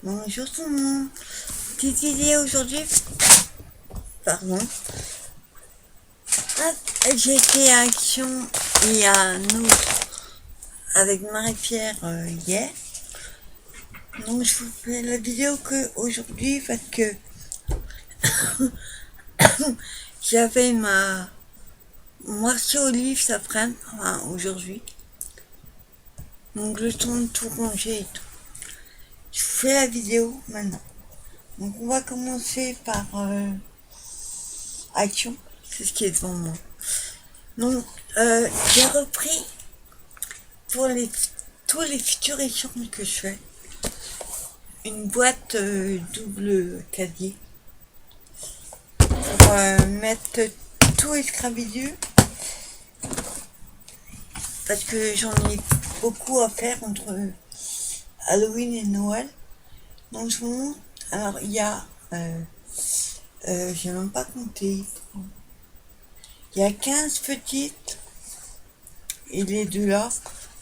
Bonjour tout le monde. Petite idée aujourd'hui. Pardon. J'ai été à Action et à nous avec Marie-Pierre hier. Donc je vous fais la vidéo que aujourd'hui parce que j'avais ma marché au livre cet après-midi, enfin aujourd'hui. Donc le temps de tout ranger et tout. Je vous fais la vidéo maintenant. Donc on va commencer par Action, c'est ce qui est devant moi. Donc j'ai repris pour tous les futurs échanges que je fais une boîte double casier pour mettre tout escrabidus parce que j'en ai beaucoup à faire entre Halloween et Noël. Donc je vous montre. Alors il y a j'ai même pas compté. Il y a 15 petites et les deux là.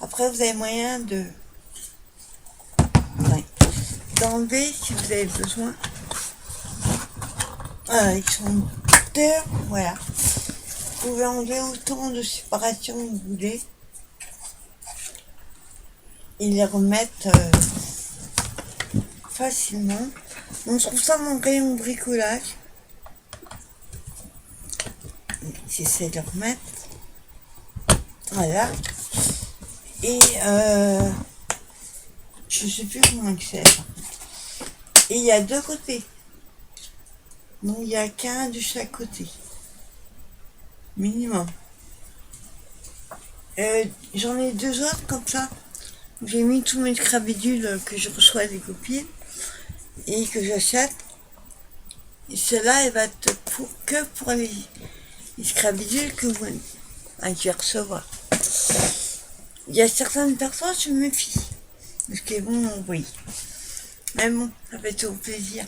Après vous avez moyen d'enlever si vous avez besoin. Ils sont deux, voilà. Vous pouvez enlever autant de séparation que vous voulez et les remettre facilement. Donc je trouve ça mon rayon bricolage. J'essaie de le remettre. Voilà. Et je sais plus comment c'est. Et il y a deux côtés. Donc il y a qu'un de chaque côté. Minimum. J'en ai deux autres comme ça. J'ai mis tous mes crabidules que je reçois des copines et que j'achète. Et celle-là, elle va être que pour les crabidules que vous allez recevoir. Il y a certaines personnes, je me méfie de ce qu'elles vont m'envoyer. Mais bon, ça fait toujours plaisir.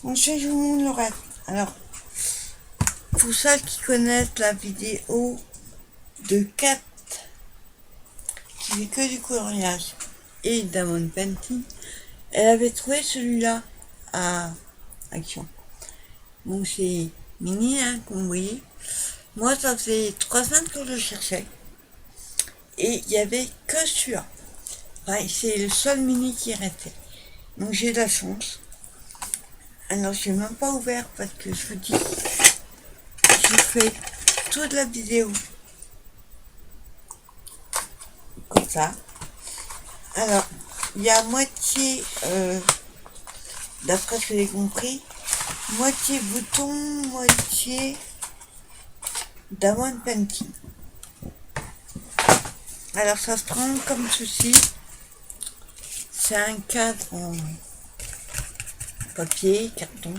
Ensuite, je vous montre le reste. Alors, pour ceux qui connaissent la vidéo de Kat, qui fait que du coloriage et d'Amon Painting, elle avait trouvé celui-là à Action. Donc c'est mini, hein, comme vous voyez. Moi, ça faisait 3 semaines que je le cherchais. Et il n'y avait que celui-là. Ouais, c'est le seul mini qui restait. Donc j'ai de la chance. Alors je n'ai même pas ouvert parce que je vous dis, je fais toute la vidéo comme ça. Alors, il y a moitié, d'après ce que j'ai compris, moitié bouton, moitié Diamond Painting. Alors ça se prend comme ceci. C'est un cadre en papier, carton.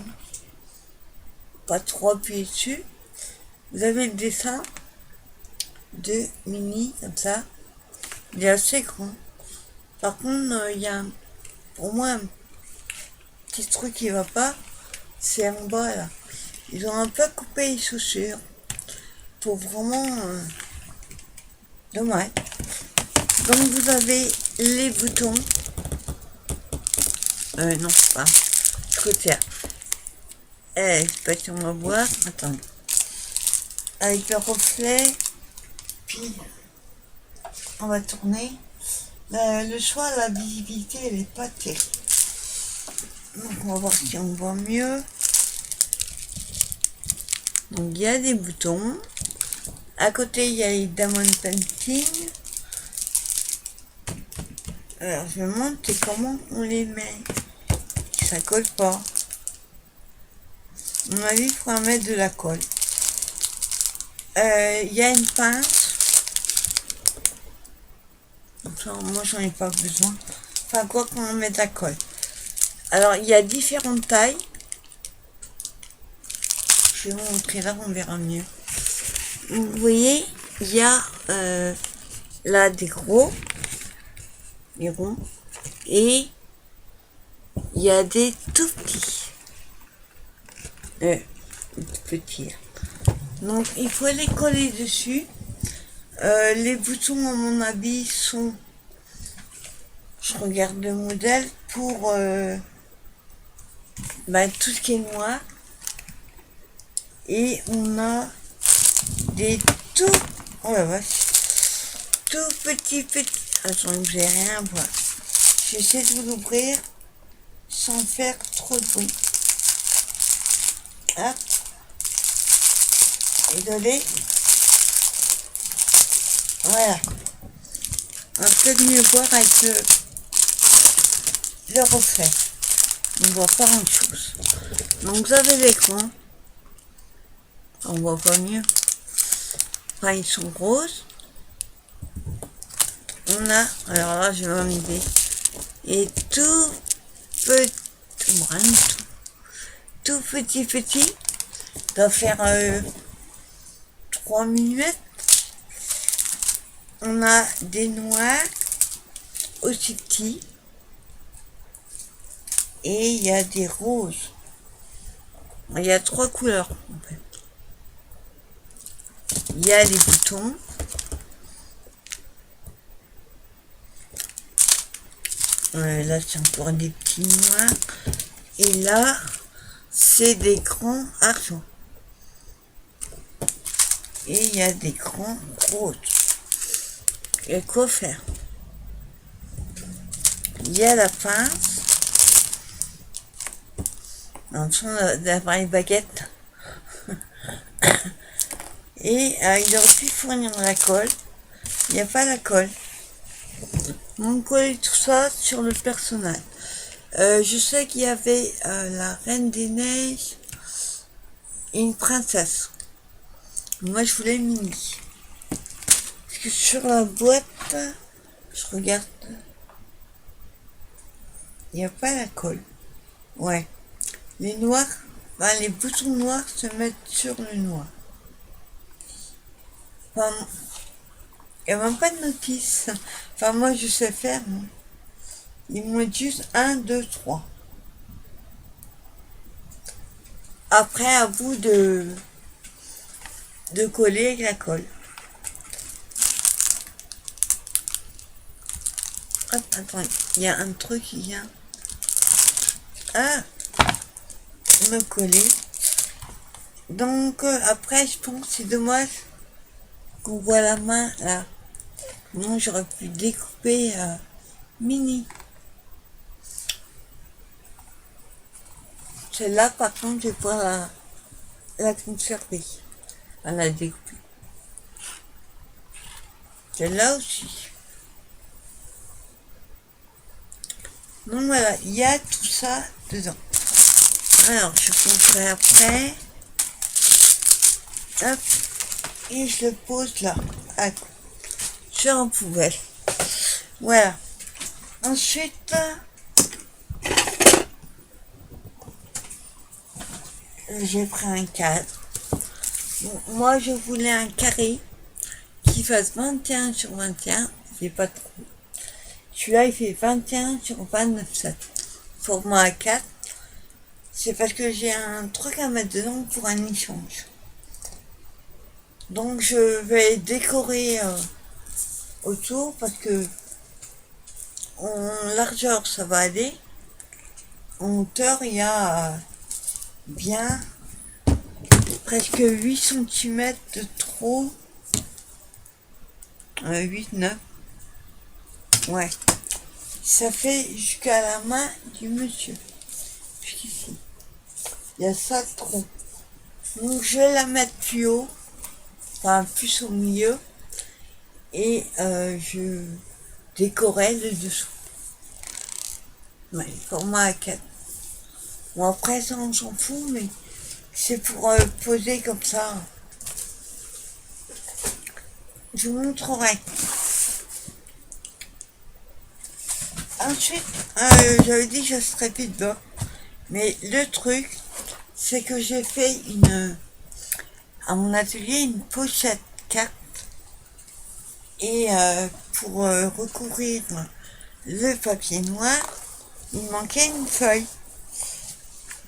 Pas trop appuyé dessus. Vous avez le dessin de mini comme ça. Il est assez grand. Par contre, il y a pour moi un petit truc qui va pas. C'est en bas là. Ils ont un peu coupé les chaussures. Pour vraiment dommage. Donc vous avez les boutons. Non, pas ce côté-là. C'est pas sur ma boîte. Attends. Avec le reflet. Puis on va tourner. Le choix, la visibilité, elle est pas terrible. Donc on va voir si on voit mieux. Donc il y a des boutons. À côté, il y a les Diamond Painting. Alors je me demande comment on les met. Ça colle pas. À mon avis, il faudra mettre de la colle. Il y a une pince. Enfin, moi, j'en ai pas besoin. Enfin, quoi qu'on met de la colle. Alors, il y a différentes tailles. Je vais vous montrer là, on verra mieux. Vous voyez, il y a là des gros, des ronds, et il y a des tout petits. Donc, il faut les coller dessus. Les boutons, à mon avis, sont... Je regarde le modèle pour tout ce qui est noir. Et on a des tout, oh la vache, tout petits. Attends, j'ai rien à voir. J'essaie de vous l'ouvrir sans faire trop de bruit. Hop. Désolé. Voilà. On va peut-être mieux voir avec le reflet. On voit pas grand chose. Donc vous avez l'écran. On voit pas mieux. Enfin, ils sont roses. On a, alors là, je vais m'enlever. Et tout petit. Doit faire 3 mm. On a des noirs aussi petits. Et il y a des roses. Il y a 3 couleurs en fait. Il y a les boutons. Là, c'est encore des petits noirs. Et là, c'est des grands argent. Et il y a des grands roses. Et quoi faire? Il y a la pince. En dessous d'avoir les baguettes. Et il aurait pu fournir la colle. Il n'y a pas la colle. On colle tout ça sur le personnage. Je sais qu'il y avait la Reine des Neiges et une princesse. Moi, je voulais Minnie. Parce que sur la boîte, je regarde. Il n'y a pas la colle. Ouais. Les noirs, les boutons noirs se mettent sur le noir. Enfin, il n'y a même pas de notice. Enfin, moi, je sais faire. Hein. Il m'ont juste 1, 2, 3. Après, à vous de coller avec la colle. Hop, attends, il y a un truc qui vient me coller. Donc, après, je pense que c'est dommage qu'on voit la main là. Non, j'aurais pu découper Minnie. Celle-là, par contre, je vais pouvoir la conserver. On la découper. Celle-là aussi. Donc voilà, il y a tout ça dedans. Alors, je ferai après. Hop. Et je le pose là. Sur une poubelle. Voilà. Ensuite, j'ai pris un cadre. Bon, moi, je voulais un carré qui fasse 21 sur 21. J'ai pas trop. Celui-là, il fait 21 sur 29,7. Format A4. C'est parce que j'ai un truc à mettre dedans pour un échange. Donc, je vais décorer autour parce que en largeur, ça va aller. En hauteur, il y a bien presque 8 cm de trop. 8, 9. Ouais. Ça fait jusqu'à la main du monsieur. Jusqu'ici. Il y a ça de trop. Donc je vais la mettre plus haut. Enfin plus au milieu. Et je décorais le dessous. Ouais, format A4. Bon après ça on s'en fout, mais c'est pour poser comme ça. Je vous montrerai. Ensuite, j'avais dit que je serais vite bas. Mais le truc, c'est que j'ai fait à mon atelier une pochette carte. Et pour recouvrir le papier noir, il manquait une feuille.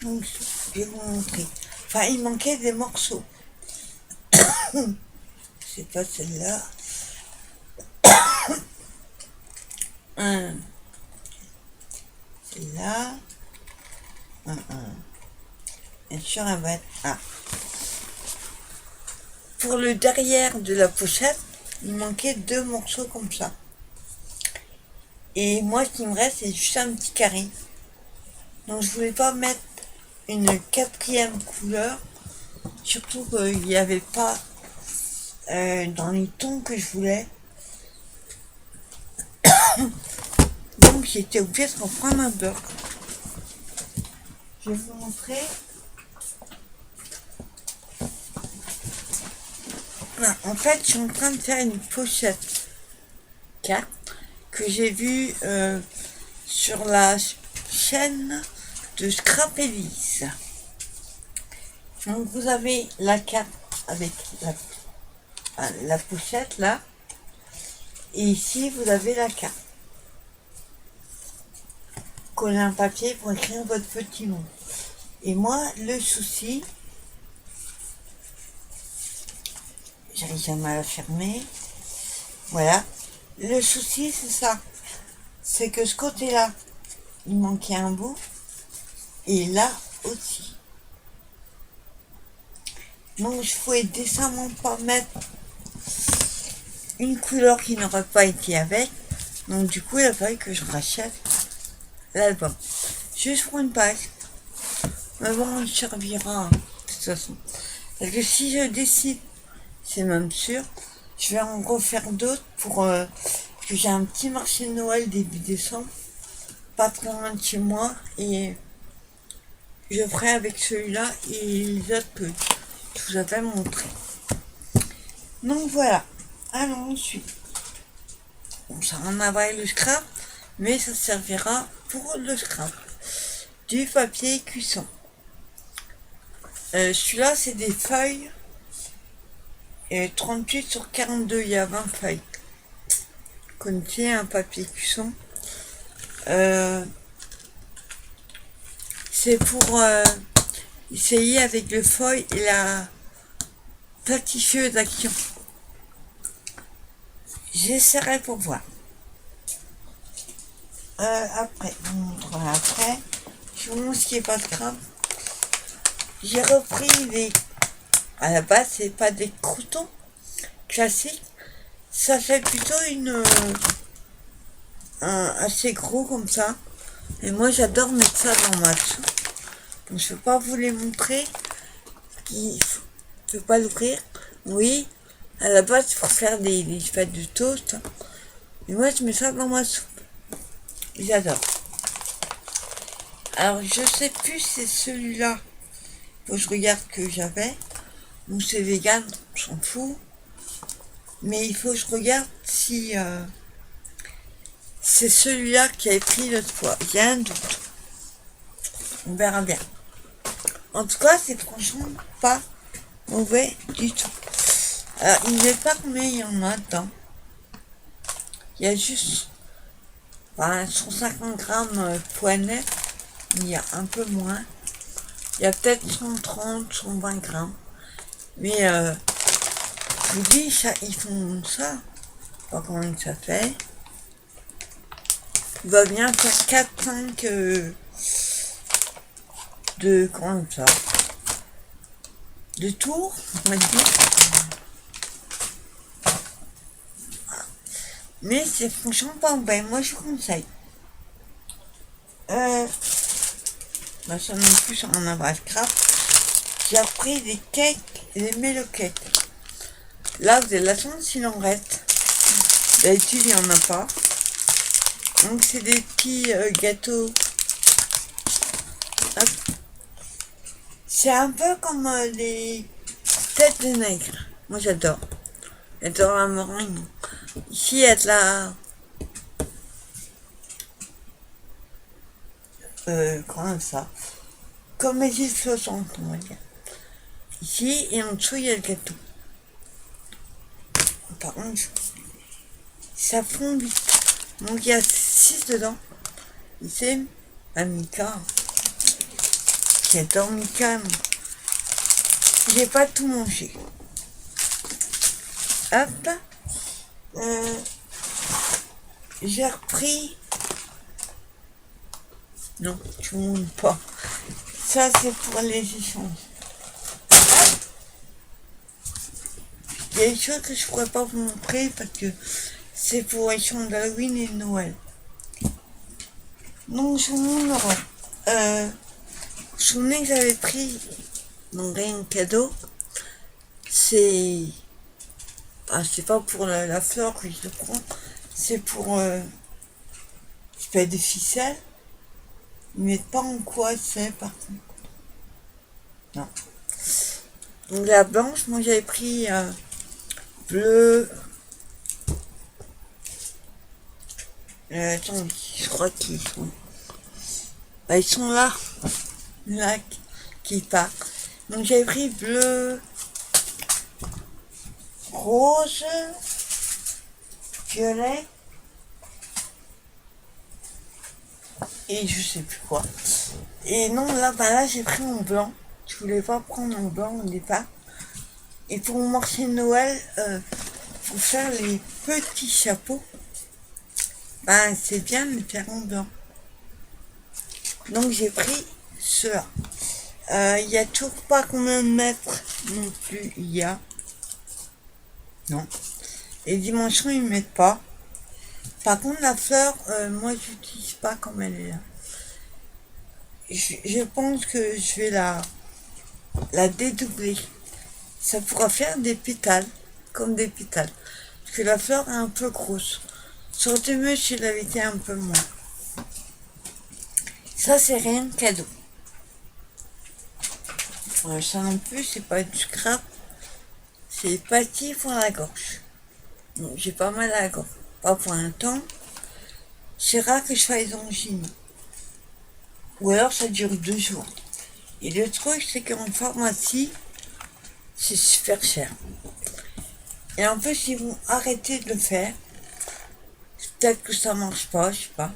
Donc, je vais vous montrer. Enfin, il manquait des morceaux. C'est pas celle-là. là. Bien sûr, elle va être là. Pour le derrière de la pochette, il manquait 2 morceaux comme ça. Et moi, ce qui me reste, c'est juste un petit carré. Donc, je voulais pas mettre une 4e couleur. Surtout qu'il n'y avait pas dans les tons que je voulais. Donc, j'étais obligée de reprendre un beurre. Je vais vous montrer. Voilà, en fait, je suis en train de faire une pochette 4 que j'ai vue sur la chaîne de Scrap Elise. Donc vous avez la carte avec la pochette là, et ici vous avez la carte. Coller un papier pour écrire votre petit nom. Et moi, le souci, j'arrive jamais à la fermer. Voilà. Le souci, c'est ça. C'est que ce côté-là, il manquait un bout. Et là aussi. Donc, je pouvais décemment pas mettre une couleur qui n'aurait pas été avec. Donc, du coup, il a fallu que je rachète l'album. Juste pour une page. Mais bon, il servira de toute façon. Parce que si je décide, c'est même sûr, je vais en refaire d'autres pour que j'ai un petit marché de Noël début décembre, pas trop loin de chez moi, et je ferai avec celui-là et les autres que je vous avais montré. Donc voilà. Alors ensuite, bon, ça en a le scrap, mais ça servira pour le scrap. Du papier cuisson. Celui-là, c'est des feuilles. Et 38 sur 42, il y a 20 feuilles. Contient un papier cuisson. C'est pour essayer avec le feuille et la platifieuse d'action. J'essaierai pour voir. Après, je vous montrerai après. Je vous montre ce qui est pas grave. J'ai repris les... À la base, c'est pas des croûtons classiques. Ça fait plutôt assez gros comme ça. Et moi, j'adore mettre ça dans ma soupe. Donc, je ne vais pas vous les montrer. Je ne peux pas l'ouvrir. Oui, à la base, il faut faire des fêtes de toast. Et moi, je mets ça dans ma soupe. J'adore. Alors, je sais plus si c'est celui-là. Faut que je regarde que j'avais. Ou c'est vegan, on s'en fout. Mais il faut que je regarde si c'est celui-là qui avait pris l'autre fois. Il y a un doute. On verra bien. En tout cas, c'est franchement pas mauvais du tout. Alors, il ne sait pas combien il y en a dedans. Il y a juste 150 grammes poinet. Il y a un peu moins. Il y a peut-être 130, 120 grammes. Mais je vous dis, ça, ils font ça. Je sais pas combien ça fait. Il va bien faire 4-5 de comment ça, de tours, on va dire. Mais c'est franchement pas mauvais. Moi, je vous conseille. Ça non plus en avoir scrap. J'ai appris des cakes et des mélo-cakes. Là, vous avez la chance s'il en reste. D'habitude, il n'y en a pas. Donc, c'est des petits gâteaux. Hop. C'est un peu comme les têtes de nègre. Moi, j'adore. J'adore la meringue. Ici, il y a de la... comment ça? Comme les îles 60, on va dire. Ici, et en dessous, il y a le gâteau. Par contre, ça fond vite. Donc, il y a 6 dedans. Et c'est Mika. Qui adore Mika. J'ai pas tout mangé. Hop. J'ai repris Non, tu ne montes pas. Ça, c'est pour les échanges. Il y a des choses que je ne pourrais pas vous montrer parce que c'est pour échange d'Halloween et de Noël. Donc, je vous montre. Je me souviens que j'avais pris donc un cadeau. C'est. Ah, c'est pas pour la fleur que je le prends. C'est pour. Ça peut être des ficelles. Ils mettent pas en quoi c'est par contre. Non. Donc la blanche, moi j'avais pris bleu. Attends, je crois qu'ils sont. Bah, ils sont là. Là qui part. Donc j'avais pris bleu, rose, violet et je sais plus quoi. Et non, là, bah là j'ai pris en blanc. Je voulais pas prendre en blanc au départ. Et pour mon marché de Noël, pour faire les petits chapeaux, ben c'est bien de le faire en blanc. Donc j'ai pris cela. Il n'y a toujours pas combien de mètres non plus il y a. Non. Les dimensions ils ne mettent pas. Par contre la fleur, moi j'utilise pas comme elle est là. Je pense que je vais la dédoubler. Ça pourra faire des pétales, comme des pétales. Parce que la fleur est un peu grosse. Ça aurait été mieux si elle avait été un peu moins. Ça c'est rien cadeau. Ça non plus, c'est pas du scrap. C'est pâtis pour la gorge. Donc j'ai pas mal à la gorge. Pas pour un temps. C'est rare que je fasse des angines. Ou alors ça dure 2 jours. Et le truc, c'est qu'en pharmacie, c'est super cher. Et en plus, ils vont arrêter de le faire. Peut-être que ça marche pas, je sais pas.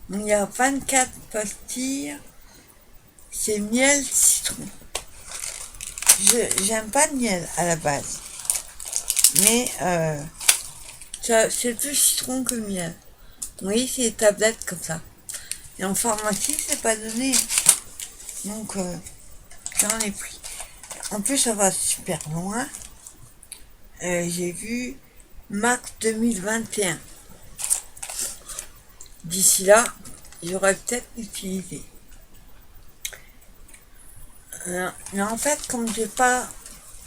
Donc il y a 24 pastilles. C'est miel citron. J'aime pas le miel à la base. Mais c'est plus citron que miel. Oui, c'est des tablettes comme ça. Et en pharmacie, c'est pas donné. Donc, j'en ai pris. En plus, ça va super loin. J'ai vu mars 2021. D'ici là, j'aurais peut-être utilisé. Mais en fait, comme j'ai pas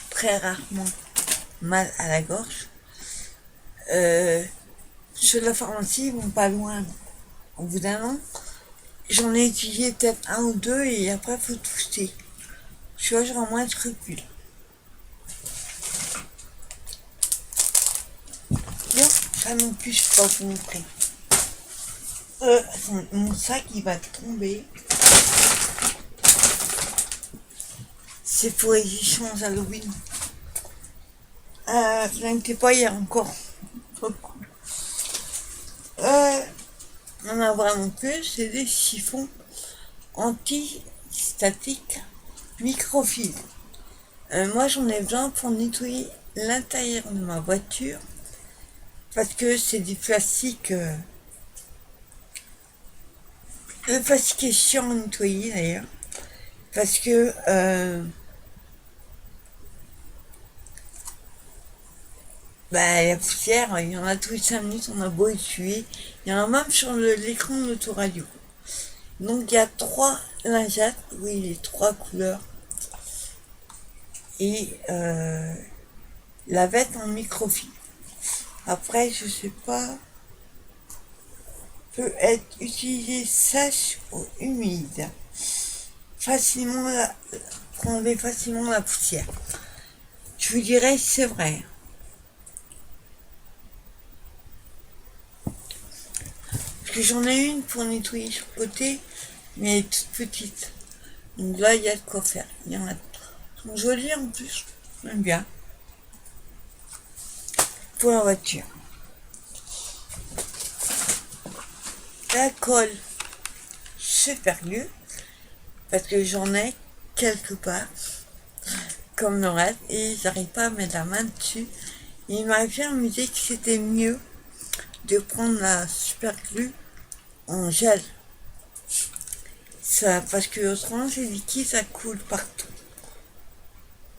très rarement mal à la gorge, ceux de la pharmacie ils vont pas loin. Au bout d'un an, j'en ai utilisé peut-être un ou deux et après faut tousser. Tu vois, j'aurai moins de scrupules. Non, ça non plus, je peux pas vous montrer. Mon sac il va tomber. C'est pour les échanges Halloween. Vous inquiétez pas, il y a encore beaucoup. On a vraiment plus, c'est des chiffons anti-statiques microfibres. Moi j'en ai besoin pour nettoyer l'intérieur de ma voiture parce que c'est du plastique. Le plastique est chiant à nettoyer d'ailleurs parce que la poussière, il y en a tous les 5 minutes, on a beau essuyer, il y en a même sur l'écran de l'autoradio. Donc il y a 3 lingettes, oui les 3 couleurs. Et la veste en microfibre. Après, je sais pas, peut être utilisé sèche ou humide. Pour enlever facilement la poussière. Je vous dirais c'est vrai. Parce que j'en ai une pour nettoyer sur le côté, mais elle est toute petite. Donc là, il y a de quoi faire. Il y en a. Elles sont jolies en plus. J'aime bien. Pour la voiture. La colle super glue. Parce que j'en ai quelque part. Comme le reste. Et j'arrive pas à mettre la main dessus. Et il m'a bien amusé que c'était mieux de prendre la super glue en gel. Ça, parce que autrement c'est liquide, ça coule partout.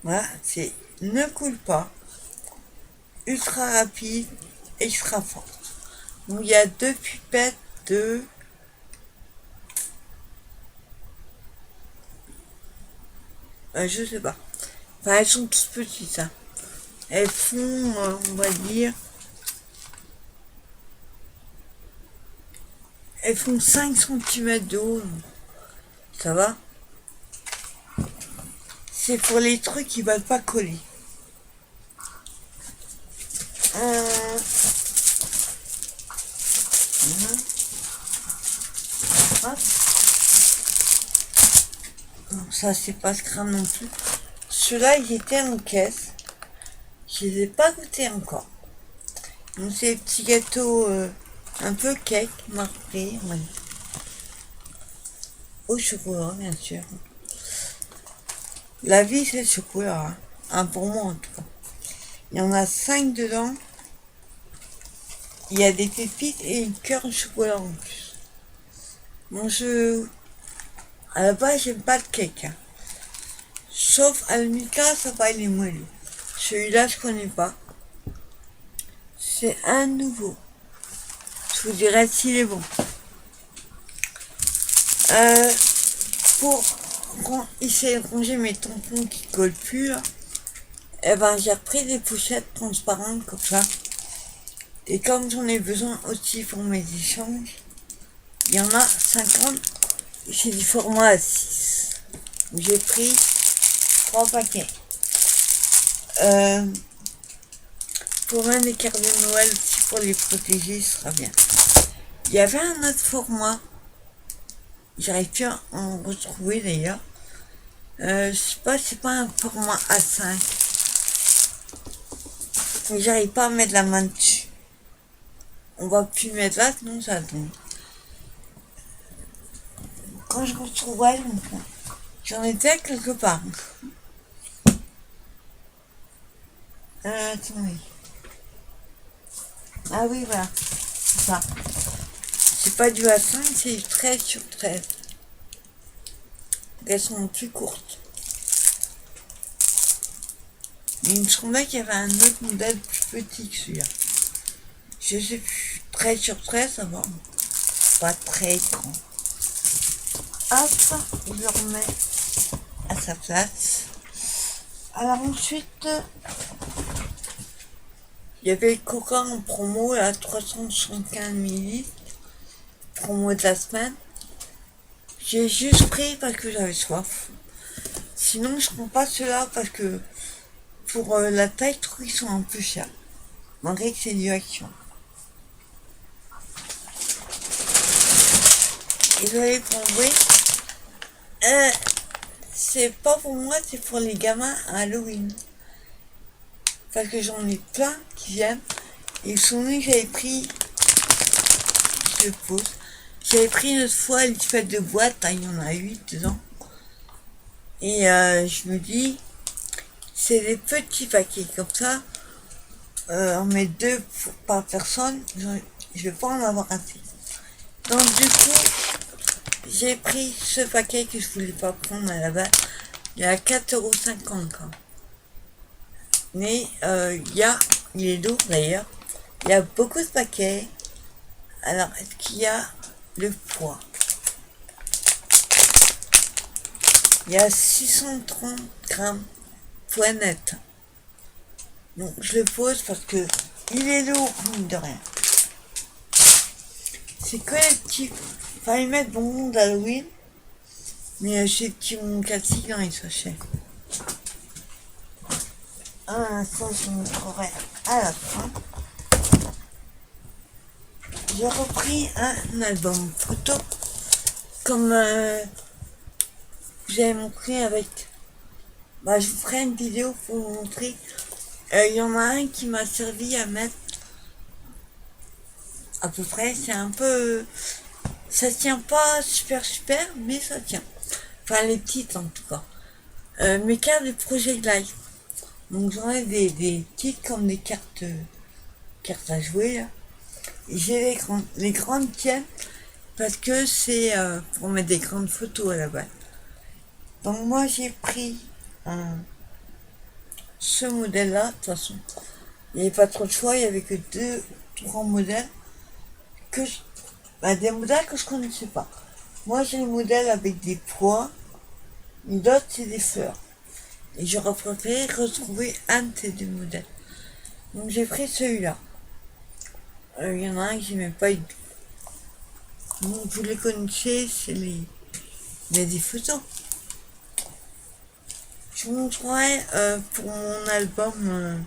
Voilà, c'est ne coule pas, ultra rapide, extra fort. Donc il y a 2 pipettes de je sais pas. Enfin, elles sont toutes petites, hein. Elles font, on va dire, elles font 5 cm de haut. Ça va? C'est pour les trucs qui ne veulent pas coller. Ça, c'est pas ce crâne non plus. Ceux-là, ils étaient en caisse. Je les ai pas goûtés encore. Donc, c'est des petits gâteaux un peu cake, marqués, ouais. Au chocolat, bien sûr. La vie, c'est le chocolat. Hein. Hein, pour moi, en tout cas. Il y en a 5 dedans. Il y a des pépites et une cœur de chocolat en plus. Bon, à la base, j'aime pas le cake. Hein. Sauf Almica, ça va, il est moelleux. Celui-là, je connais pas. C'est un nouveau. Je vous dirai s'il est bon. Pour essayer de ranger mes tampons qui collent plus, là, eh ben, j'ai repris des pochettes transparentes comme ça. Et comme j'en ai besoin aussi pour mes échanges, il y en a 50. J'ai du format A6. J'ai pris 3 paquets. Pour mettre des cartes de Noël aussi pour les protéger, ce sera bien. Il y avait un autre format. J'arrive plus à en retrouver d'ailleurs. Je sais pas, c'est pas un format A5. Mais j'arrive pas à mettre la main dessus. On va plus mettre là, sinon ça tombe. Quand je retrouverai, j'en étais quelque part. Attendez. Ah oui, voilà. C'est ça. C'est pas du A5, c'est du 13 sur 13. Elles sont plus courtes. Mais il me semblait qu'il y avait un autre modèle plus petit que celui-là. Je sais plus. 13 sur 13, ça va. Pas très grand. Hop, je le remets à sa place. Alors ensuite, il y avait le Coca en promo à 375 ml. Promo de la semaine. J'ai juste pris parce que j'avais soif. Sinon, je prends pas ceux-là parce que pour la taille, je trouve qu'ils sont un peu chers. Malgré que c'est du Action. Et vous allez trouver, c'est pas pour moi, c'est pour les gamins à Halloween. Parce que j'en ai plein qui viennent. Et ils sont venus, j'avais pris, je le pose, j'avais pris une autre fois une espèce de boîte, hein, il y en a 8 dedans. Et je me dis, c'est des petits paquets comme ça. On met 2 par personne, je vais pas en avoir assez. Donc du coup, j'ai pris ce paquet que je voulais pas prendre à la base. Il est à 4,50 €. Mais il est lourd d'ailleurs. Il y a beaucoup de paquets. Alors, est-ce qu'il y a le poids? Il y a 630 grammes, poids net. Donc, je le pose parce que il est lourd, mine de rien. C'est collectif. Fallait mettre bonbons d'Halloween. Mais j'ai des petits bonbons classiques dans les sachets. Ça, je montrerai à la fin. J'ai repris un album photo comme j'avais montré avec. Je vous ferai une vidéo pour vous montrer. Il y en a un qui m'a servi à mettre à peu près. C'est un peu. Ça tient pas super, mais ça tient. Enfin, les petites en tout cas. Mes cartes de Project Life. Donc j'en ai des petites comme des cartes à jouer là. Et j'ai les grandes tiennent parce que c'est pour mettre des grandes photos à la base. Donc moi j'ai pris ce modèle là, de toute façon. Il n'y avait pas trop de choix, il n'y avait que deux, trois modèles des modèles que je connaissais pas. Moi j'ai le modèle avec des poids, et d'autres c'est des fleurs. Et j'aurais préféré retrouver un de ces deux modèles. Donc j'ai pris celui-là. Il y en a un que j'aimais pas du tout. Donc vous les connaissez, c'est les... Il y a des photos. Je vous montrerai pour mon album...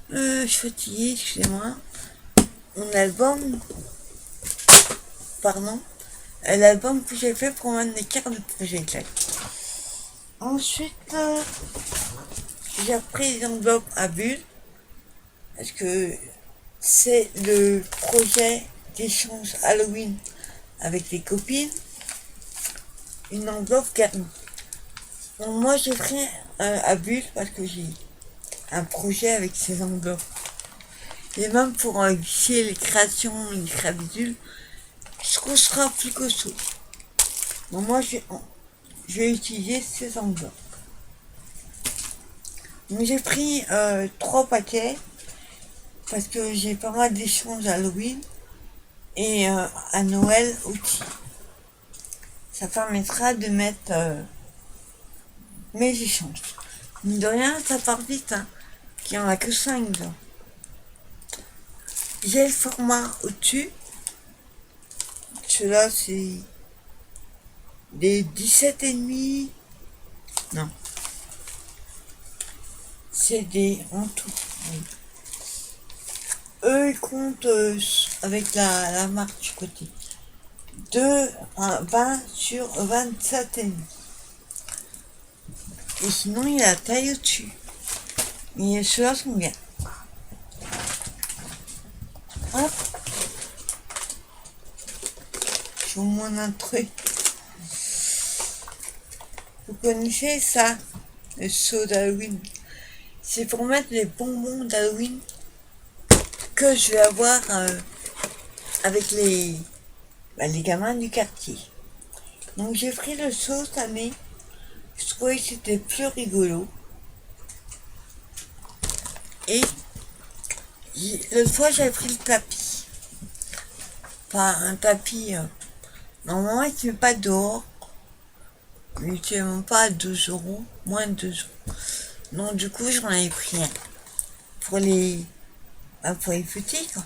je suis fatiguée, excusez-moi. Mon album... Pardon. L'album que j'ai fait pour mettre les cartes de projet exact. Ensuite, j'ai repris les enveloppes à bulles. Parce que c'est le projet d'échange Halloween avec les copines. Une enveloppe garnie. Donc moi j'ai pris à bulles parce que j'ai un projet avec ces enveloppes. Et même pour glisser les créations, les crabidules, je trouve que ce sera plus costaud. Donc moi je vais utiliser ces enveloppes. Donc j'ai pris 3 paquets parce que j'ai pas mal d'échanges à Halloween et à Noël aussi. Ça permettra de mettre mes échanges. Mais de rien, ça part vite, hein. Il n'y en a que 5 dedans. J'ai le format au-dessus. Celui-là, c'est des 17,5. Non. C'est des en tout. Oui. Eux, ils comptent avec la marque du côté. 20 sur 27,5. Et sinon, il y a la taille au-dessus. Mais ceux-là sont bien. Hop. Je vous montre un truc. Vous connaissez ça, le seau d'Halloween? C'est pour mettre les bonbons d'Halloween que je vais avoir avec les gamins du quartier. Donc j'ai pris le seau cette année. Je trouvais que c'était plus rigolo. Et l'autre fois j'avais pris le tapis. Enfin un tapis. Normalement il ne se met pas dehors. Il ne se met pas à 2€, moins de 2€. Donc du coup j'en avais pris un. Pour les petits quoi.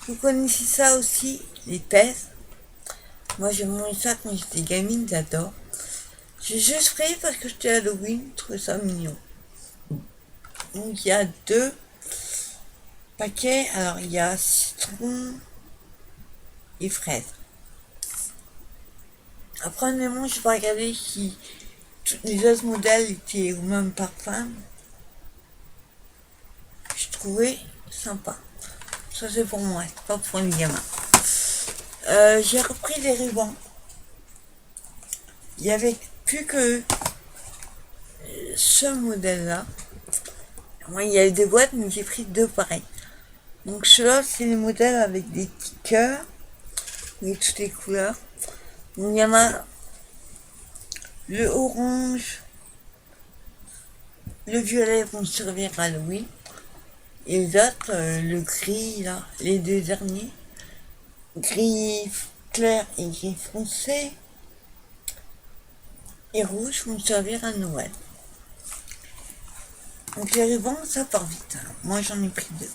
Vous connaissez ça aussi, les thèses. Moi j'ai mangé ça quand j'étais gamine, j'adore. J'ai juste pris parce que j'étais Halloween, je trouvais ça mignon. Donc il y a 2 paquets, alors il y a citron et fraise. Après honnêtement, je vais regarder si les autres modèles étaient au même parfum. Je trouvais sympa. Ça c'est pour moi, c'est pas pour les gamins. J'ai repris les rubans. Il y avait plus que ce modèle là. Moi il y avait des boîtes mais j'ai pris 2 pareils. Donc ceux-là c'est les modèles avec des petits cœurs. Et toutes les couleurs. Donc il y en a le orange, le violet vont servir à Halloween. Et les autres, le gris là, les 2 derniers. Gris clair et gris foncé. Et rouge vont servir à Noël. Donc les rubans, ça part vite. Hein. Moi j'en ai pris 2.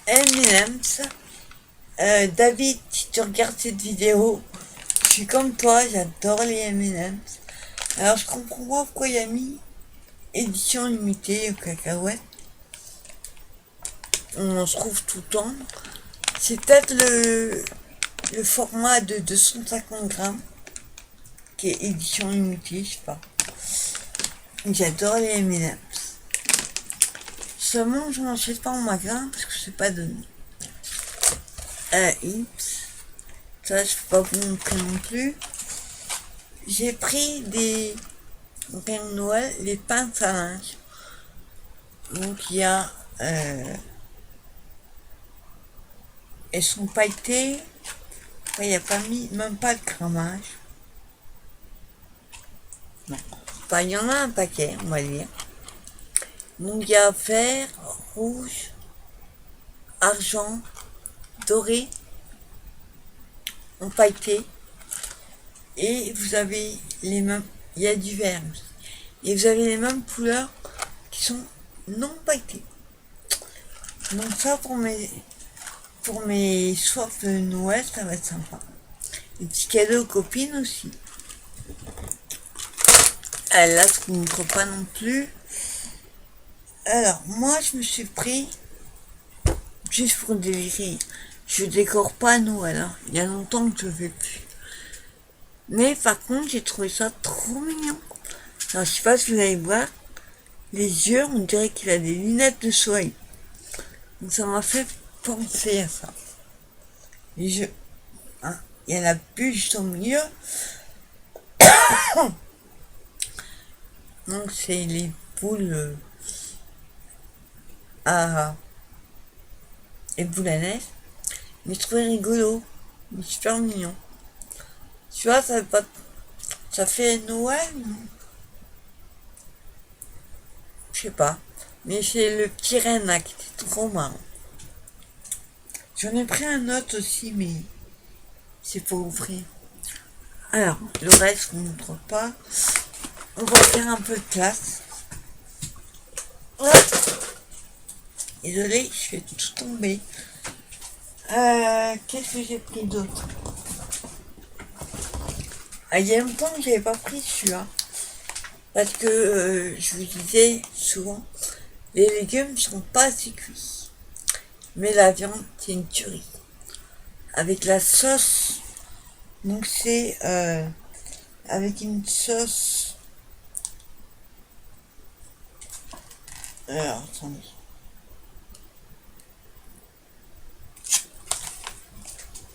M&M's. David, si tu regardes cette vidéo, je suis comme toi, j'adore les M&M's. Alors je comprends pas pourquoi il y a mis édition limitée aux cacahuètes. On en trouve tout le temps. C'est peut-être le format de 250 grammes qui est édition limitée, je sais pas. J'adore les M&M's. Seulement je n'en achète pas en magasin parce que c'est pas donné. Ça je peux pas vous montrer non plus. J'ai pris des Père Noël, les pinces à linge. Donc il y a... elles sont pailletées. Après, il n'y a pas mis, même pas de cramage. Non. Enfin, il y en a un paquet, on va dire. Donc il y a vert, rouge, argent, doré, en pailleté. Et vous avez les mêmes... Il y a du vert aussi. Et vous avez les mêmes couleurs qui sont non pailletées. Donc ça pour mes soirs de Noël, ça va être sympa. Les petits cadeaux aux copines aussi. Là, je ne montre pas non plus. Alors, moi, je me suis pris, juste pour délirer, je décore pas à Noël, hein. Il y a longtemps que je ne fais plus. Mais par contre, j'ai trouvé ça trop mignon. Alors, je sais pas si vous allez voir, les yeux, on dirait qu'il a des lunettes de soleil. Donc, ça m'a fait penser à ça. Les yeux, hein, il y en a plus juste au milieu. Donc, c'est les boules et boules à neige. Mais je trouvais rigolo, mais super mignon. Tu vois, ça fait pas... Ça fait Noël, non? Je sais pas. Mais c'est le petit renne là qui était trop marrant. J'en ai pris un autre aussi, mais c'est pour ouvrir. Alors, le reste, je ne montre pas. On va faire un peu de classe. Hop. Désolée, je fais tout tomber. Qu'est-ce que j'ai pris d'autre? Il y a longtemps que j'avais pas pris celui-là. Parce que je vous disais souvent, les légumes sont pas assez cuits. Mais la viande, c'est une tuerie. Avec la sauce, donc c'est avec une sauce. Alors, attendez.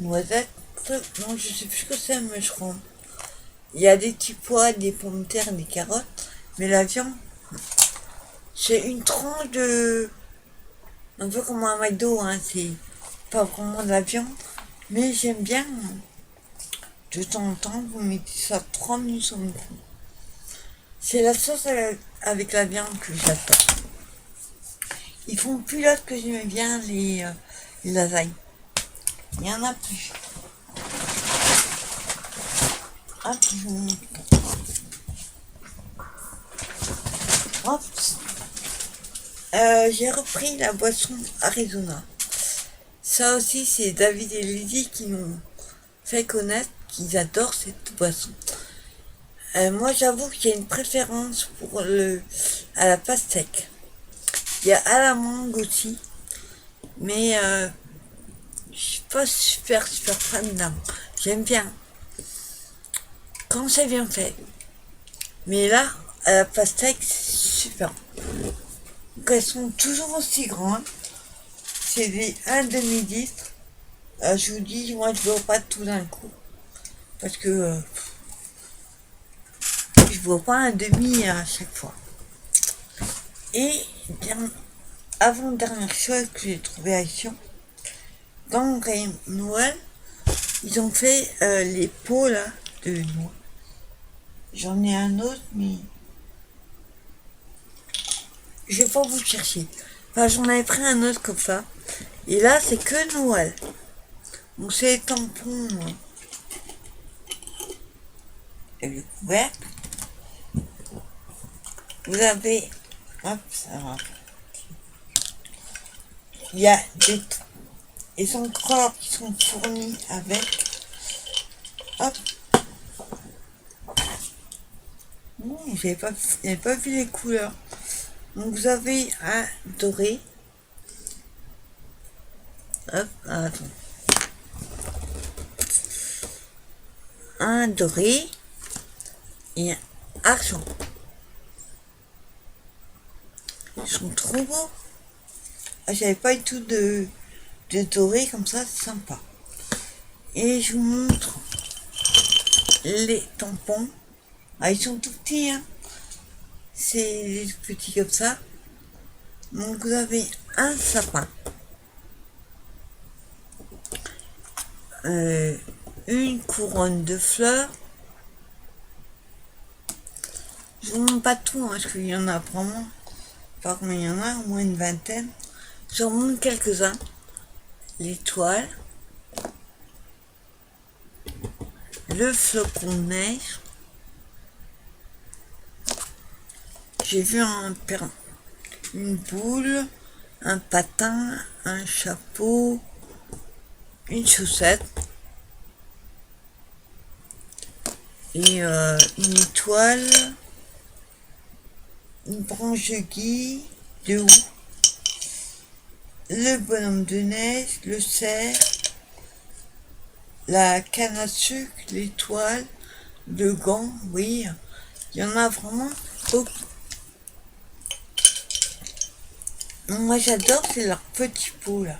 Noisette, non, je sais plus ce que c'est, mais je crois. Il y a des petits pois, des pommes de terre, des carottes, mais la viande, c'est une tranche de... Un peu comme un McDo, hein, c'est pas vraiment de la viande, mais j'aime bien. De temps en temps, vous mettez ça 3 minutes sur le fond. C'est la sauce avec la viande que j'adore. Ils font plus l'autre que j'aimais bien, les lasagnes. Il y en a plus. Hop, je vous montre. Hop. J'ai repris la boisson Arizona. Ça aussi, c'est David et Lydie qui m'ont fait connaître qu'ils adorent cette boisson. Moi, j'avoue qu'il y a une préférence pour à la pastèque. Il y a à la mangue aussi, mais je suis pas super fan d'âme. J'aime bien quand c'est bien fait. Mais là, à la pastèque, c'est super. Donc elles sont toujours aussi grandes. C'est des 1 demi-litre. Je vous dis, moi je bois pas tout d'un coup. Parce que je bois pas un demi à chaque fois. Et bien, avant-dernière chose que j'ai trouvé à Sion, dans le rayon Noël, ils ont fait les pots là de noix. J'en ai un autre, mais je vais pas vous chercher. Enfin, j'en avais pris un autre comme ça. Et là, c'est que Noël. Donc c'est les tampons et le couvercle. Vous avez... Hop, ça va. Il y a des encores qui sont fournis avec... Hop. J'avais pas vu les couleurs. Donc vous avez un doré. Hop, attends. Un doré et un argent. Ils sont trop beaux. J'avais pas du tout de doré comme ça, c'est sympa. Et je vous montre les tampons. Ils sont tout petits, hein. C'est des petits comme ça. Donc vous avez un sapin, une couronne de fleurs. Je vous montre pas tout, hein, parce qu'il y en a vraiment, pas combien il y en a, au moins une vingtaine. J'en montre quelques-uns. L'étoile, le flocon de neige. J'ai vu une boule, un patin, un chapeau, une chaussette et une étoile, une branche de gui, de houx, le bonhomme de neige, le cerf, la canne à sucre, l'étoile, le gant, oui, il y en a vraiment beaucoup. Moi j'adore, c'est leur petit pot là.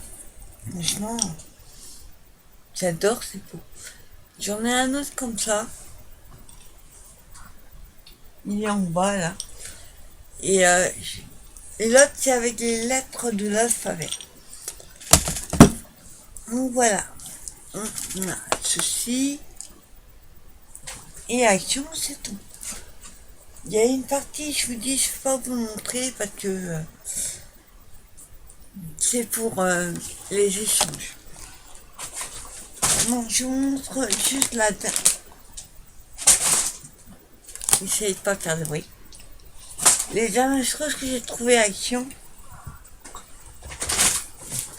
Franchement, j'adore ces pots. J'en ai un autre comme ça. Il est en bas là. Et l'autre c'est avec les lettres de l'alphabet. Donc voilà. On a ceci. Et action, c'est tout. Il y a une partie, je vous dis, je ne vais pas vous montrer parce que c'est pour les échanges. Bon, je vous montre juste la date. Essayez de pas faire de bruit. Les dernières choses que j'ai trouvées à Action.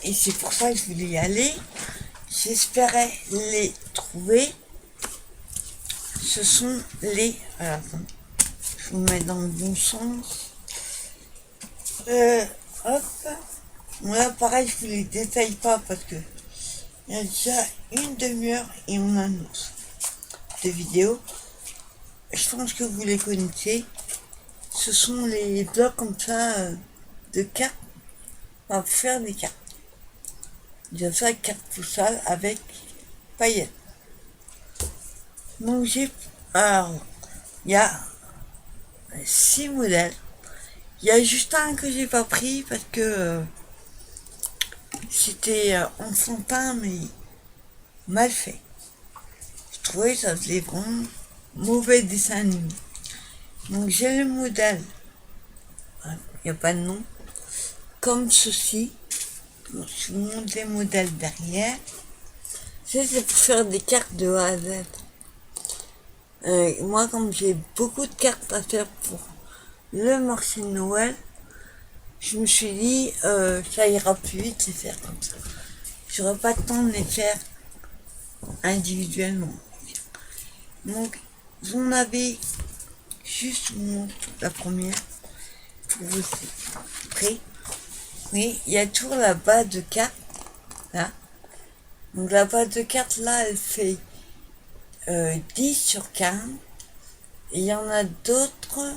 Et c'est pour ça que je voulais y aller. J'espérais les trouver. Ce sont les... Alors, je vous mets dans le bon sens. Hop. Bon, là, pareil, je vous les détaille pas parce que il y a déjà une demi-heure et on annonce de vidéos. Je pense que vous les connaissez. Ce sont les blocs comme ça de cartes. On va faire des cartes. Je vais faire une carte postale avec paillettes. Donc alors, il y a 6 modèles. Il y a juste un que j'ai pas pris parce que c'était enfantin mais mal fait. Je trouvais que ça faisait vraiment mauvais dessin animé. Donc j'ai le modèle, il n'y a pas de nom, comme ceci. Donc, je vous montre les modèles derrière. C'est pour faire des cartes de A à Z. Moi, comme j'ai beaucoup de cartes à faire pour le marché de Noël, je me suis dit, ça ira plus vite les faire comme ça. J'aurais pas le temps de les faire individuellement. Donc, vous en avez juste la première pour vous prêt. Oui, il y a toujours la base de cartes là. Donc la base de cartes là, elle fait 10 sur 15. Et il y en a d'autres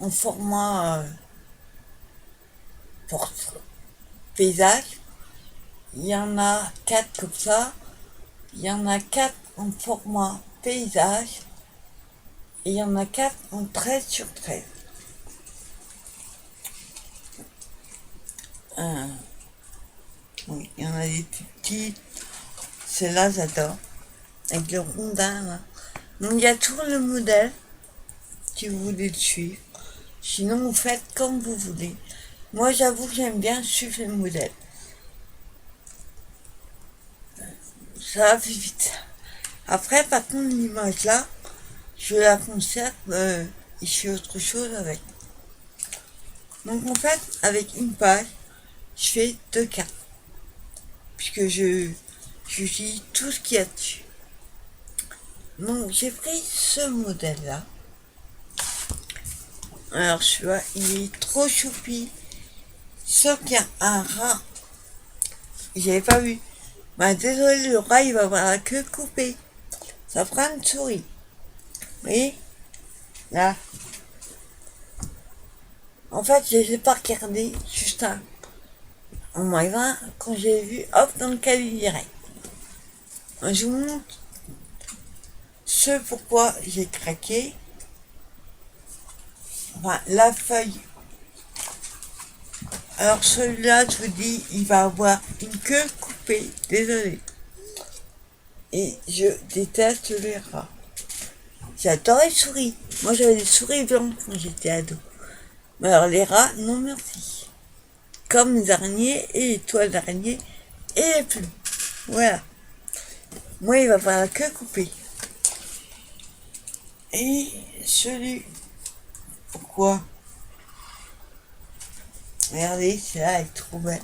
en format pour paysage. Il y en a 4 comme ça. Il y en a 4 en format paysage. Et il y en a 4 en 13 sur 13. Oui, il y en a des petites. Celle-là, j'adore. Avec le rondin, là. Donc, il y a toujours le modèle, si vous voulez le suivre. Sinon, vous faites comme vous voulez. Moi, j'avoue que j'aime bien suivre le modèle. Ça va plus vite. Après, par contre, l'image là, je la conserve et je fais autre chose avec. Donc, en fait, avec une page, je fais 2 cartes. Puisque je lis tout ce qu'il y a dessus. Donc, j'ai pris ce modèle là. Alors celui-là, il est trop choupi. Sauf qu'il y a un rat. J'avais pas vu. Bah désolé, le rat, il va avoir la queue coupée. Ça prend une souris. Vous voyez? Là. En fait, je les ai pas regardé juste en magasin. Quand j'ai vu, hop, dans le cahier direct. Je vous montre ce pourquoi j'ai craqué. Enfin, la feuille Alors celui-là, je vous dis, il va avoir une queue coupée, désolé. Et je déteste les rats. J'adore les souris. Moi j'avais des souris blanches quand j'étais ado. Mais alors les rats, non merci. Comme les araignées et les toiles d'araignée et les plumes. Voilà. Moi il va avoir la queue coupée. Et celui... Pourquoi? Regardez, celle-là elle est trop belle.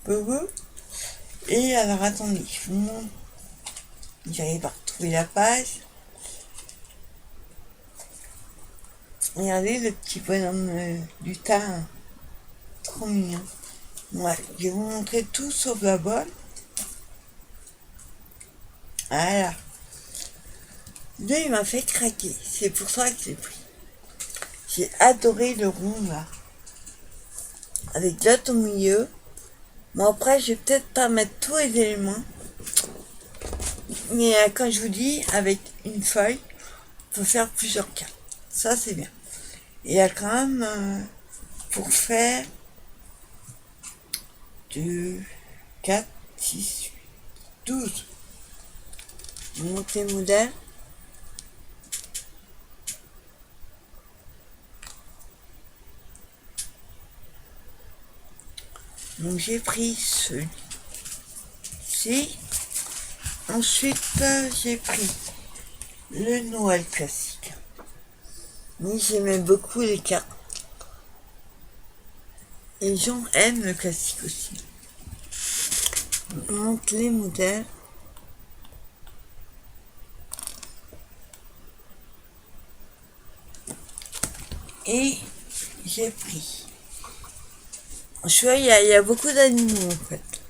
Boubou. Et alors attendez, je vous montre. J'arrive à retrouver la page. Regardez le petit bonhomme du tas. Trop mignon. Ouais, je vais vous montrer tout sauf la bonne. Voilà. Lui, il m'a fait craquer. C'est pour ça que j'ai pris. J'ai adoré le rond là. Avec l'autre au milieu. Bon après, je vais peut-être pas mettre tous les éléments. Mais quand je vous dis, avec une feuille, il faut faire plusieurs cartes. Ça, c'est bien. Et il y a quand même, pour faire 2, 4, 6, 12. Monter modèle. Donc j'ai pris celui-ci. Ensuite, j'ai pris le Noël classique. Oui, j'aimais beaucoup les cartes. Les gens aiment le classique aussi. On monte les modèles. Et j'ai pris. Tu vois, il y a beaucoup d'animaux en fait.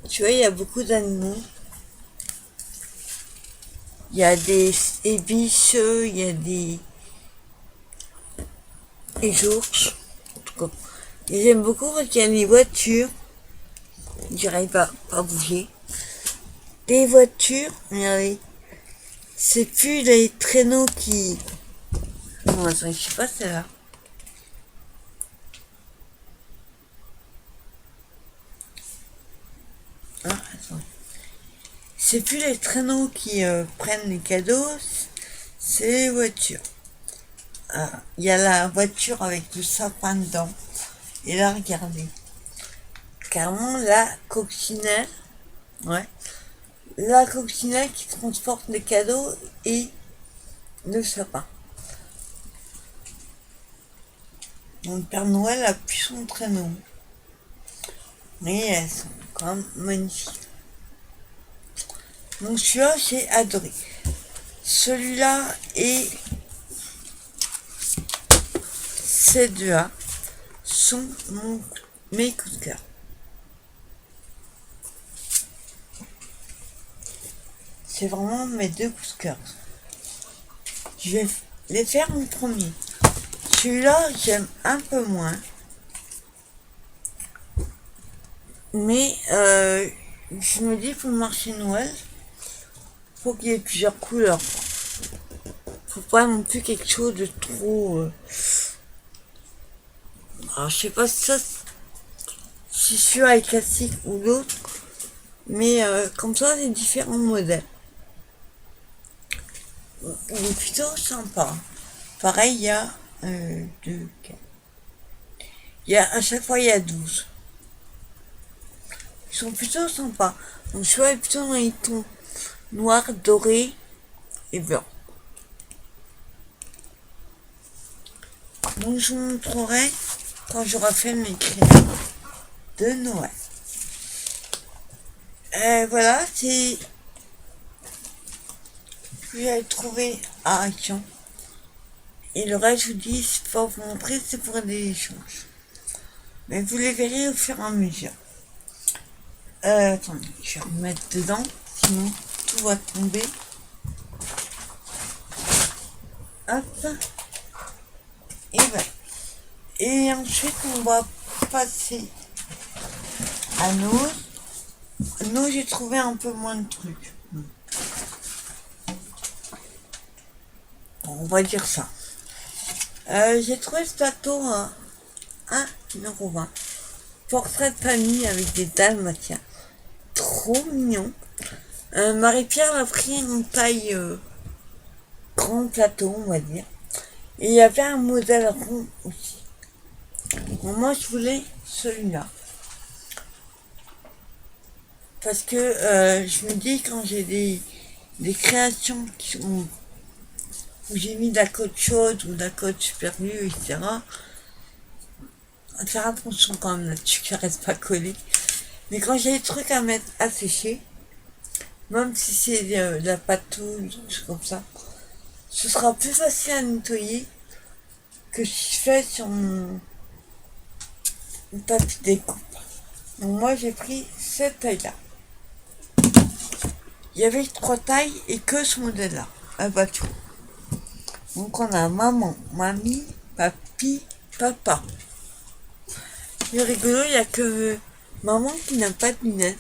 Tu vois, il y a beaucoup d'animaux. Il y a des biches, il y a des ours. En tout cas. Et j'aime beaucoup parce qu'il y a des voitures. J'arrive pas à bouger. Des voitures, regardez. C'est plus les traîneaux qui... Non, attends, je sais pas celle-là. Ah, attends. C'est plus les traîneaux qui prennent les cadeaux, c'est les voitures. Ah, il y a la voiture avec le sapin dedans. Et là, regardez. Carrément, la coccinelle. Ouais. La coccinelle qui transporte les cadeaux et le sapin. Donc, Père Noël a pu son traîneau. Mais elles sont quand même magnifiques. Donc, celui-là, j'ai adoré. Celui-là et ces deux-là sont mes coups de cœur. C'est vraiment mes deux coups de cœur. Je vais les faire en premier. Celui-là, j'aime un peu moins. Mais je me dis pour le marché Noël, faut qu'il y ait plusieurs couleurs. Faut pas non plus quelque chose de trop... Alors je sais pas si celui-là est classique ou l'autre. Mais comme ça, c'est différents modèles. Il est plutôt sympa. Pareil, il y a 2, 4. À chaque fois, il y a 12. Ils sont plutôt sympas. Donc, je vois plutôt dans les tons noir, doré et blanc. Donc, je vous montrerai quand j'aurai fait mes crayons de Noël. Voilà, c'est ce que j'avais trouvé à Action. Et le reste, je vous dis, c'est pas pour vous montrer, c'est pour des échanges. Mais vous les verrez au fur et à mesure. Attendez, je vais remettre dedans, sinon tout va tomber. Hop. Et voilà. Et ensuite, on va passer à nous. Nous, j'ai trouvé un peu moins de trucs. Bon, on va dire ça. J'ai trouvé ce plateau 1,20€. Portrait de famille avec des dalmatiens. Trop mignon. Marie-Pierre a pris une taille grand plateau, on va dire. Et il y avait un modèle rond aussi. Bon, moi, je voulais celui-là. Parce que je me dis, quand j'ai des créations qui sont, où j'ai mis de la côte chaude ou de la côte superbue, etc., faire attention quand même là-dessus, que ça reste pas collé. Mais quand j'ai des trucs à mettre à sécher, même si c'est de la patouille, des choses comme ça, ce sera plus facile à nettoyer que si je fais sur mon tapis découpe. Donc moi j'ai pris cette taille-là. Il y avait 3 tailles et que ce modèle-là, à bateau. Donc on a maman, mamie, papy, papa. Le rigolo, il n'y a que maman qui n'a pas de lunettes.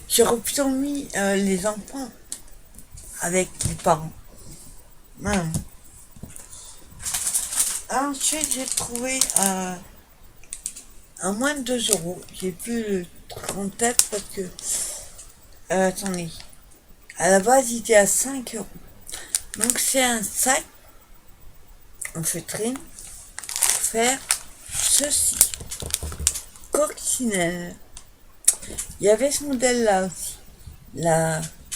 J'aurais plutôt mis les enfants avec les parents. Ensuite, j'ai trouvé à moins de 2€. J'ai plus le truc en tête parce que... attendez. À la base, il était à 5€. Donc, c'est un sac en feutrine pour faire ceci. Coccinelle. Il y avait ce modèle-là aussi.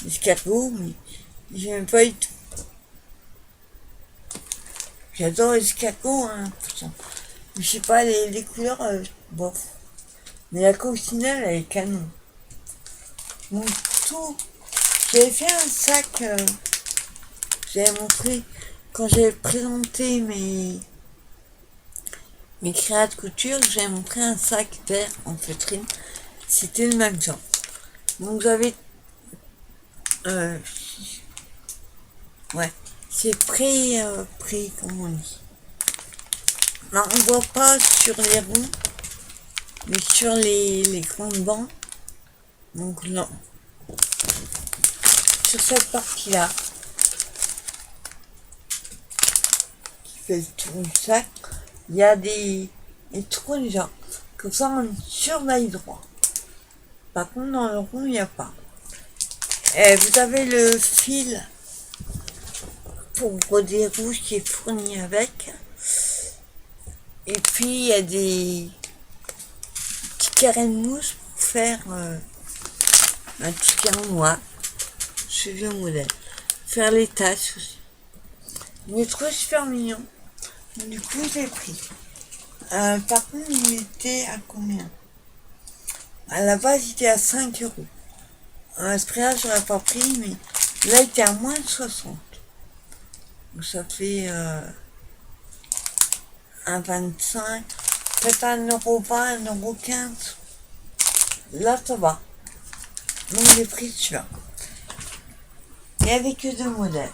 L'escargot, mais j'aime pas du tout. J'adore l'escargot, hein, pourtant. Je sais pas, les couleurs, bof. Mais la coccinelle, elle est canon. Donc, tout. J'avais fait un sac, j'avais montré, quand j'avais présenté mes créas de couture, j'avais montré un sac vert en feutrine. C'était le même genre. Donc, vous avez, ouais, c'est pré, comment on dit. Là, on voit pas sur les ronds, mais sur les grandes bancs. Donc non. Sur cette partie-là, qui fait le tour du sac, il y a des trous déjà. Comme ça, on surveille droit. Par contre, dans le rond, il n'y a pas. Et vous avez le fil pour broder rouge qui est fourni avec. Et puis, il y a des petits carrés de mousse pour faire un petit carré noir. Suivez le modèle. Faire les taches aussi. Je me trouve super mignon. Du coup, j'ai pris. Par contre, il était à combien? À la base, il était à 5€. Ce prix-là, j'aurais pas pris, mais là, il était à moins de 60. Donc, ça fait un 25, peut-être 1,20€, 1,15€. Là, ça va. Donc, j'ai pris celui-là. Il n'y avait que 2 modèles.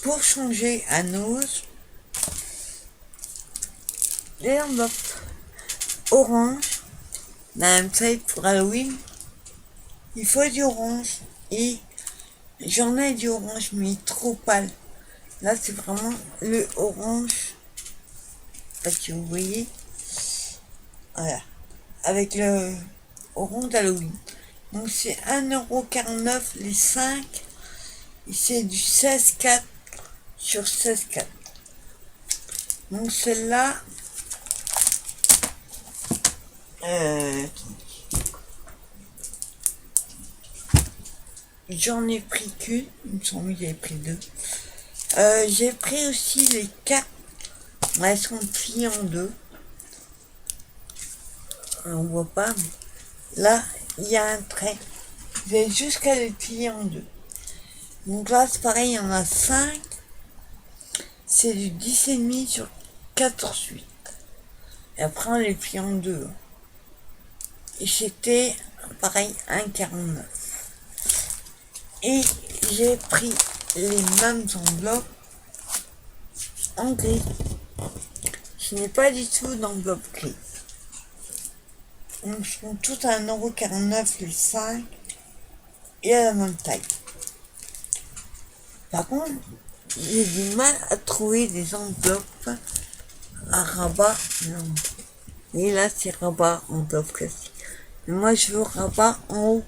Pour changer à Nose, les enveloppes orange, la même taille pour Halloween. Il faut du orange et j'en ai du orange mais trop pâle. Là c'est vraiment le orange, parce que vous voyez, voilà, avec le orange d'Halloween. Donc c'est 1,49€ les 5 et c'est du 16,4 sur 16,4. Donc celle-là, j'en ai pris qu'une, il me semble que j'avais pris 2. J'ai pris aussi les 4, elles sont pliées en 2. On voit pas, mais là, il y a un trait. Vous avez jusqu'à les plier en 2. Donc là, c'est pareil, il y en a 5. C'est du 10,5 sur 14,8. Et après, on les plie en 2. Et c'était, pareil, 1,49. Et j'ai pris les mêmes enveloppes en gris. Je n'ai pas du tout d'enveloppe gris. Donc, ils sont toutes à 1,49€ les 5 et à la même taille. Par contre, j'ai du mal à trouver des enveloppes à rabat. Non. Et là, c'est rabat enveloppe classique. Mais moi, je veux rabat en haut,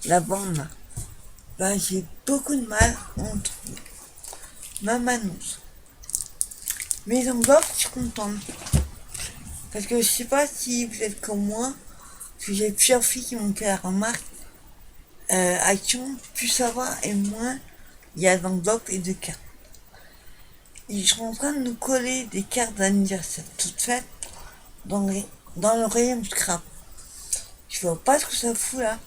la bande là. Ben, j'ai beaucoup de mal à en trouver. Même à nous. Mes enveloppes, je suis contente. Parce que je sais pas si vous êtes comme moi, parce que j'ai plusieurs filles qui m'ont fait la remarque. Action, plus ça va et moins il y a d'enveloppes et de cartes. Ils sont en train de nous coller des cartes d'anniversaire toutes faites dans le rayon scrap. Je vois pas ce que ça fout là.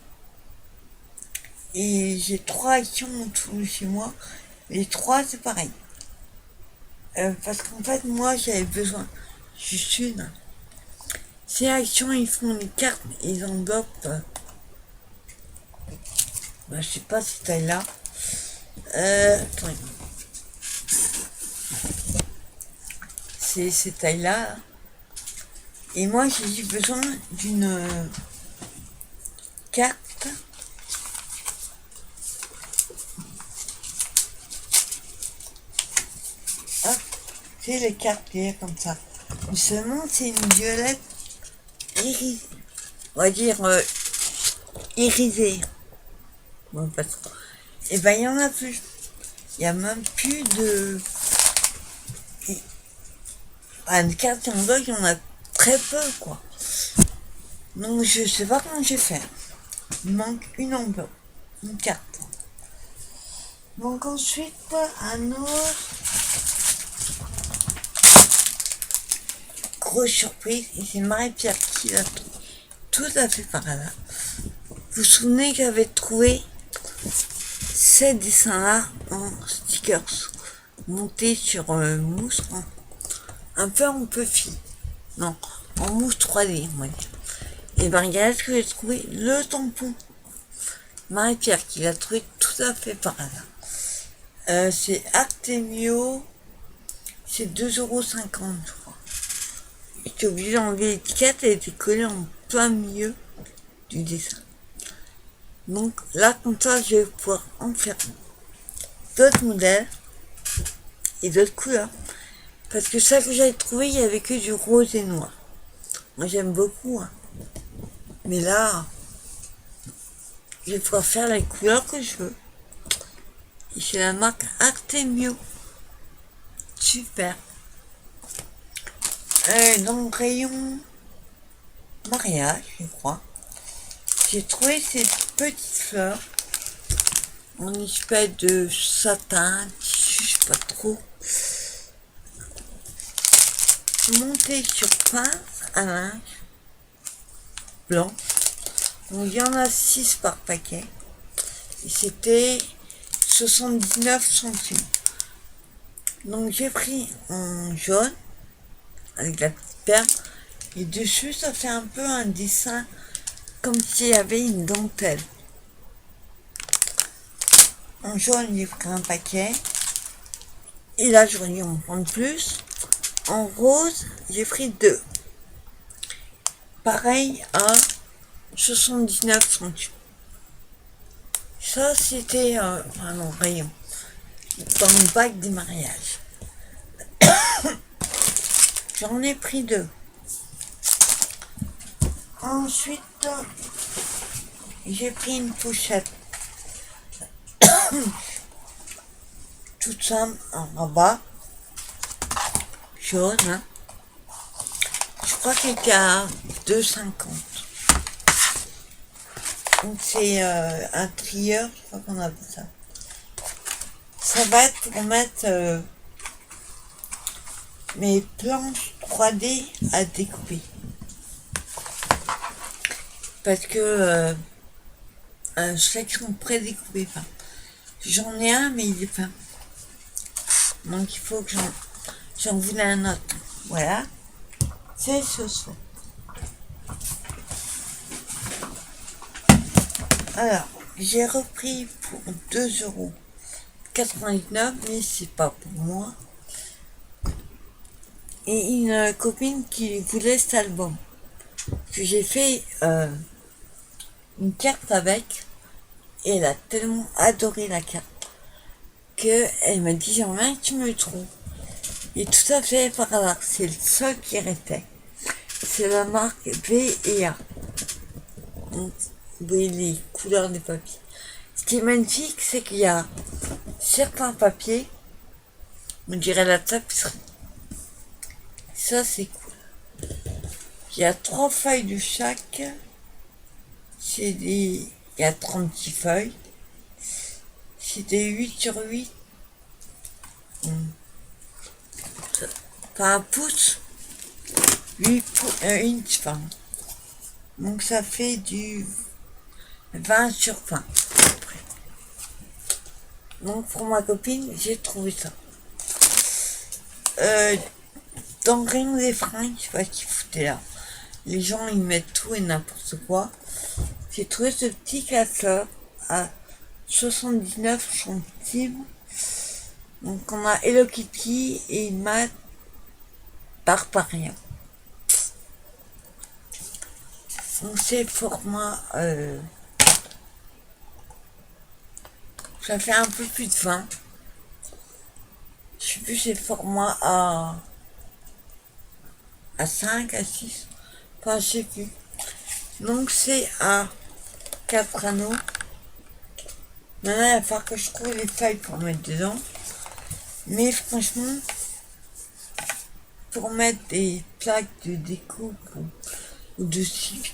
Et j'ai 3 actions autour de chez moi. Les 3 c'est pareil. Parce qu'en fait moi j'avais besoin juste une. Ces actions ils font les cartes et les enveloppes. Je sais pas cette taille là. Attendez. C'est cette taille là. Et moi j'ai besoin d'une carte. Ah, c'est les cartes qu'il y a comme ça. Mais seulement c'est une violette irisée. On va dire irisée. Bon, pas trop. Et ben il y en a plus. Il y a même plus de. Une carte en dog, il y en a très peu quoi. Donc je sais pas comment je vais faire. Il manque une enveloppe, une carte. Donc ensuite, un autre. Grosse surprise, et c'est Marie-Pierre qui l'a trouvé tout à fait par hasard. Vous vous souvenez que j'avais trouvé ces dessins-là en stickers montés sur mousse, un peu en puffy. Non, en mousse 3D, on va dire. Et ben regardez ce que j'ai trouvé, le tampon. Marie-Pierre qui l'a trouvé tout à fait par hasard. C'est Artemio, c'est 2,50 €, je crois. J'étais obligé d'enlever l'étiquette, elle était collée en plein milieu du dessin. Donc là, comme ça, je vais pouvoir en faire d'autres modèles et d'autres couleurs. Parce que ça que j'avais trouvé, il n'y avait que du rose et noir. Moi, j'aime beaucoup. Hein. Mais là, je vais pouvoir faire les couleurs que je veux. Et c'est la marque Artemio. Super. Dans le rayon mariage, je crois, j'ai trouvé ces petites fleurs en espèce de satin, tissu, je sais pas trop, montées sur pince à linge blanc. Donc il y en a 6 par paquet. Et c'était 79 centimes. Donc j'ai pris en jaune avec la petite perle. Et dessus, ça fait un peu un dessin comme s'il y avait une dentelle. En jaune, j'ai pris un paquet. Et là, j'aurais dû en prendre plus. En rose, j'ai pris 2. Pareil à 79 centimes. Ça, c'était un rayon. Dans le bac des mariages. J'en ai pris 2. Ensuite, j'ai pris une pochette. Toute simple, en rabat. Jaune. Hein. Je crois qu'elle était à 2,50. Donc c'est un trieur, je crois qu'on appelle ça. Ça va être pour mettre mes planches 3D à découper. Parce que je sais qu'ils sont prédécoupés. Enfin, j'en ai un, mais il est peint. Donc il faut que j'en voulais un autre. Voilà. C'est ce fait. Alors, j'ai repris pour 2,99 €, mais c'est pas pour moi. Et une copine qui voulait cet album. Que j'ai fait une carte avec. Et elle a tellement adoré la carte qu'elle m'a dit j'aimerais que tu me le trouves. Et tout à fait par hasard, c'est le seul qui restait. C'est la marque V&A. Donc, vous voyez les couleurs des papiers. Ce qui est magnifique, c'est qu'il y a certains papiers, on dirait la tapisserie. Ça, c'est cool. Il y a 3 feuilles de chaque. Il y a 36 feuilles. C'est des 8 sur 8. Enfin, un pouce. 8 inch, enfin. Donc ça fait du 20 sur 20. Donc pour ma copine, j'ai trouvé ça. Dans Rayon des Fringues, je sais pas ce qu'ils foutaient là. Les gens ils mettent tout et n'importe quoi. J'ai trouvé ce petit classeur à 79 centimes. Donc on a Hello Kitty et Matt Barbarien. Donc c'est format ça fait un peu plus de 20. Je sais plus c'est format à 5, à 6. Enfin je sais plus. Donc c'est à 4 anneaux. Maintenant il va falloir que je trouve les feuilles pour mettre dedans. Mais franchement, pour mettre des plaques de découpe ou de scie,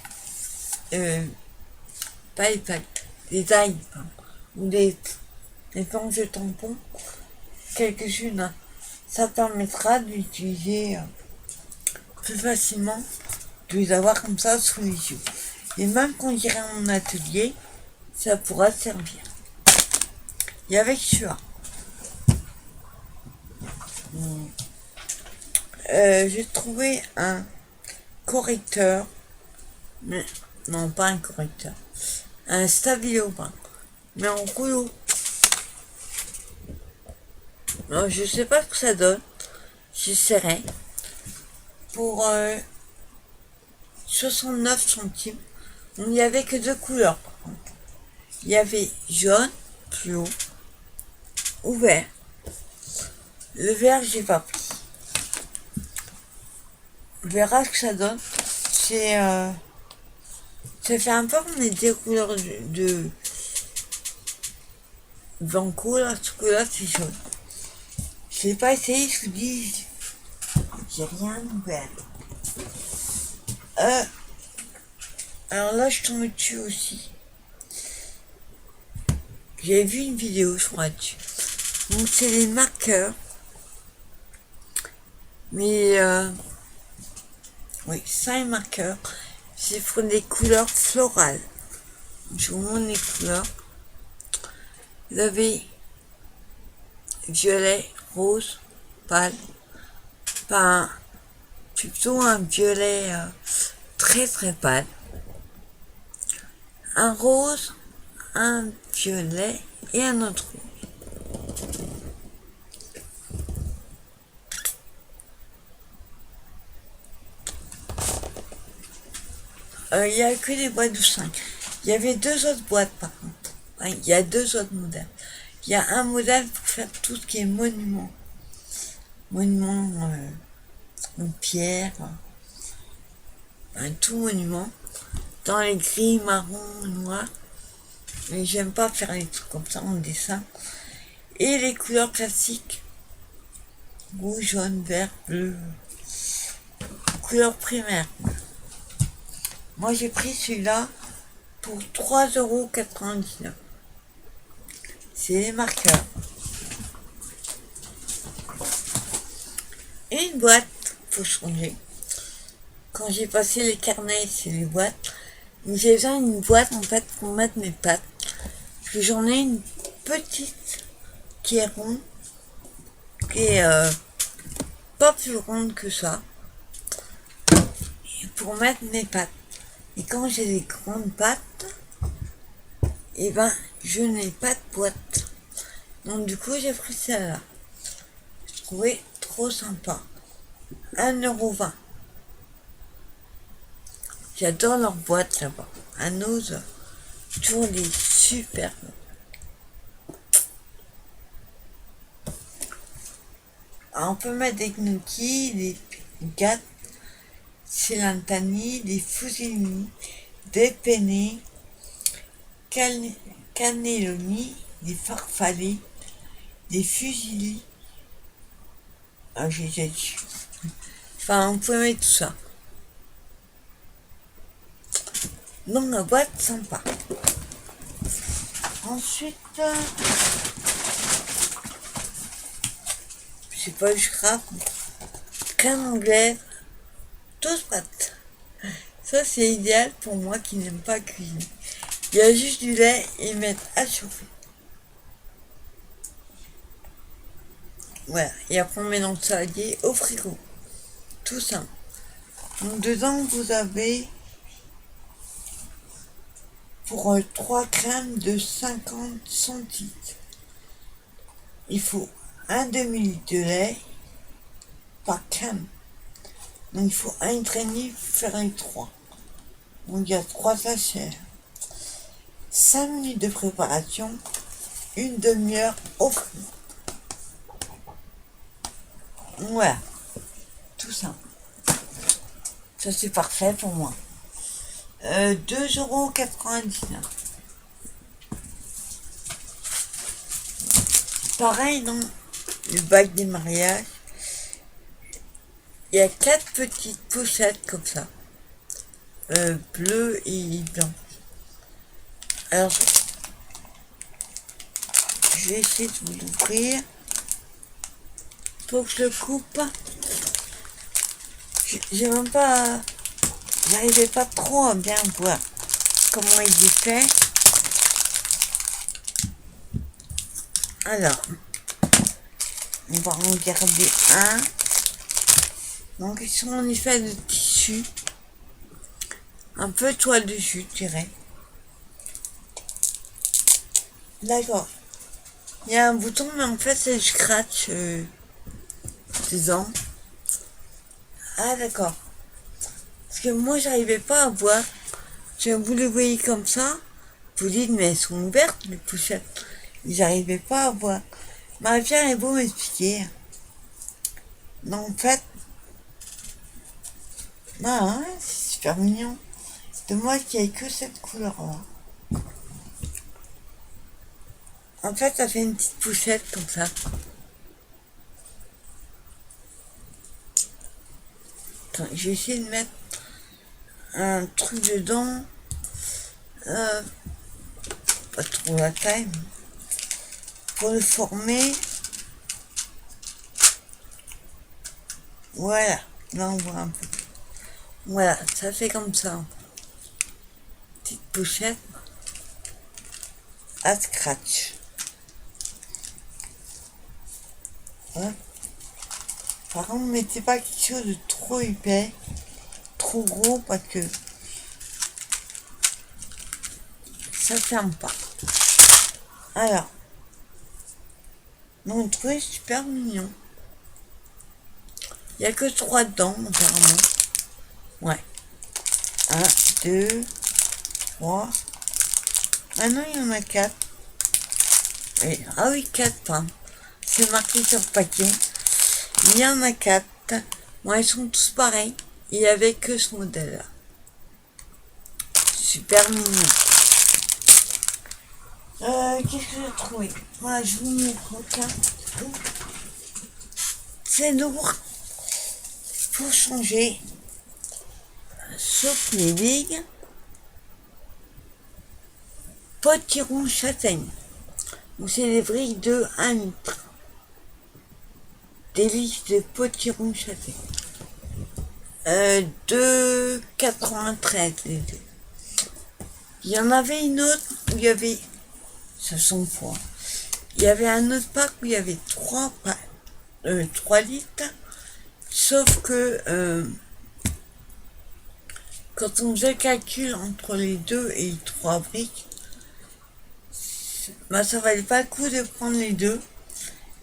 pas les plaques, des tailles, ou des planches de tampons, quelques-unes, hein, ça permettra d'utiliser plus facilement, de les avoir comme ça sous les yeux. Et même quand j'irai à mon atelier, ça pourra servir. Et avec celui-là, j'ai trouvé un correcteur, mais non pas un correcteur, un stabilo bain, mais en rouleau. Alors, je sais pas ce que ça donne, j'essaierai. Pour 69 centimes, il n'y avait que 2 couleurs par contre. Il y avait jaune, plus haut, ou vert. Le vert, j'ai pas pris. On verra ce que ça donne. C'est ça fait un peu comme les deux couleurs de Banco, là, ce que là c'est jaune. Je l'ai pas essayé, je vous dis, j'ai rien ouvert. Alors là, je tombe dessus aussi. J'avais vu une vidéo, je crois, dessus. Donc c'est les marqueurs. Mais oui, 5 marqueurs. C'est pour des couleurs florales. Je vous montre les couleurs. Vous avez violet, rose, pâle. Enfin, plutôt un violet très très pâle. Un rose, un violet et un autre rouge. Il n'y a que des boîtes de 5. Il y avait 2 autres boîtes par contre. Enfin, il y a 2 autres modèles. Il y a un modèle pour faire tout ce qui est monument. Monument en pierre. Tout monument. Dans les gris, marron, noir. Mais j'aime pas faire les trucs comme ça en dessin. Et les couleurs classiques. Rouge, jaune, vert, bleu. Couleurs primaires. Moi j'ai pris celui-là pour 3,99 €. C'est les marqueurs. Et une boîte, faut changer. Quand j'ai passé les carnets, c'est les boîtes. J'ai besoin d'une boîte en fait pour mettre mes pattes. Parce que j'en ai une petite qui est ronde, qui est pas plus ronde que ça, pour mettre mes pattes. Et quand j'ai des grandes pattes, et ben je n'ai pas de boîte. Donc du coup j'ai pris celle-là. Je trouvais trop sympa. 1,20 €. J'adore leur boîte là-bas. À Nose, toujours des super. Alors, on peut mettre des gnocchis, des gâtes, cilantani, des fusilli, des penne, cannelloni, des farfalle, des fusilli. Ah, j'ai déjà dit. Enfin, on peut mettre tout ça. Donc, la boîte sympa. Ensuite, je sais pas, je crape. Crème anglaise, toast pâte. Ça, c'est idéal pour moi qui n'aime pas cuisiner. Il y a juste du lait et mettre à chauffer. Voilà. Et après, on met dans le saladier au frigo. Tout simple. Donc, dedans, vous avez pour 3 crèmes de 50 centilitres. Il faut un demi-litre de lait par crème. Donc il faut un litre et demi faire les 3. Donc il y a 3 sachets. 5 minutes de préparation, une demi-heure au frigo. Voilà, tout ça. Ça c'est parfait pour moi. 2,99 €. Pareil dans le bac des mariages, il y a 4 petites pochettes comme ça, bleues et blanches. Alors, je vais essayer de vous l'ouvrir. Faut que je le coupe. J'ai même pas, j'arrivais pas trop à bien voir comment il est fait. Alors, on va en garder un. Donc ils sont en effet de tissu, un peu toile de jus, je dirais. D'accord. Il y a un bouton, mais en fait c'est le scratch dedans. Ah d'accord. Parce que moi j'arrivais pas à voir. Si vous les voyez comme ça, vous dites mais elles sont ouvertes les pochettes. J'arrivais pas à voir. Marie-Pierre est beau m'expliquer. Non en fait, ah, c'est super mignon. Dommage qu'il n'y ait que cette couleur-là. En fait, ça fait une petite pochette comme ça. Attends, j'ai essayé de mettre un truc dedans. Pas trop la taille. Mais pour le former. Voilà. Là, on voit un peu. Voilà, ça fait comme ça. Petite pochette à scratch. Voilà. Par contre, ne mettez pas quelque chose de trop épais, trop gros, parce que ça ferme pas. Alors, mon truc est super mignon. Il n'y a que 3 dedans, apparemment. Ouais. 1, 2, 3. Ah non, il y en a 4. Ah oui, 4 pas. C'est marqué sur le paquet. Il y en a 4. Bon, ils sont tous pareils. Il n'y avait que ce modèle-là. Super mignon. Qu'est-ce que j'ai trouvé? Voilà, je vous montre. C'est lourd. Pour changer. Sauf les ligues. Potiron châtaigne. Donc c'est des briques de 1 litre. Des listes de potiron châtaigne. 2,93 les deux. Il y en avait une autre où il y avait, ça sent froid. Il y avait un autre pack où il y avait 3 litres. Sauf que quand on faisait le calcul entre les 2 et les 3 briques, bah ça valait pas le coup de prendre les 2.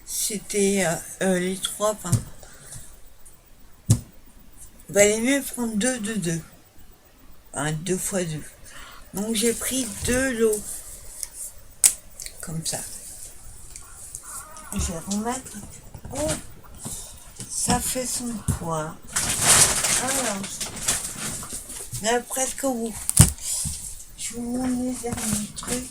C'était les 3, pardon. Valait mieux prendre 2 de 2. Enfin, 2 fois 2. Donc j'ai pris 2 lots. Comme ça. Je vais remettre. Oh, ça fait son poids. Alors, là, presque au bout. Je vous montre les derniers trucs.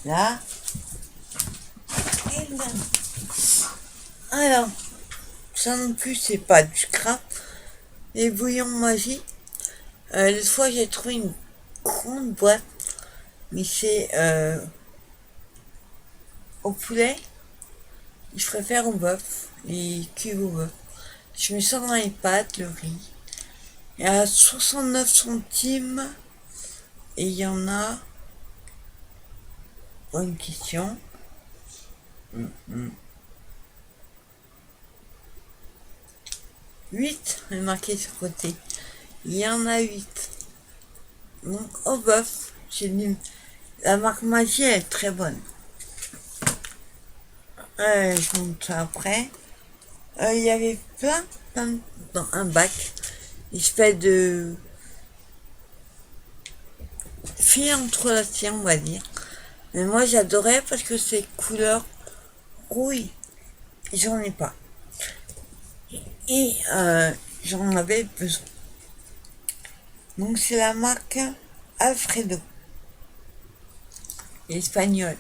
Là. Et là. Alors, ça non plus, c'est pas du scrap. Les bouillons magiques. L'autre fois, j'ai trouvé une grande boîte. Mais c'est au poulet. Je préfère au bœuf. Les cubes au bœuf. Je mets ça dans les pâtes, le riz. Il y a 69 centimes. Et il y en a... Bonne question. 8, est marqué sur le côté. Il y en a 8. Donc au bœuf, j'ai mis... La marque Magie, elle est très bonne. Je montre ça après. Il y avait plein dans un bac. Espèce de fil entrelacé, on va dire. Mais moi j'adorais parce que c'est couleur rouille. J'en ai pas. Et j'en avais besoin. Donc c'est la marque Alfredo. Espagnol.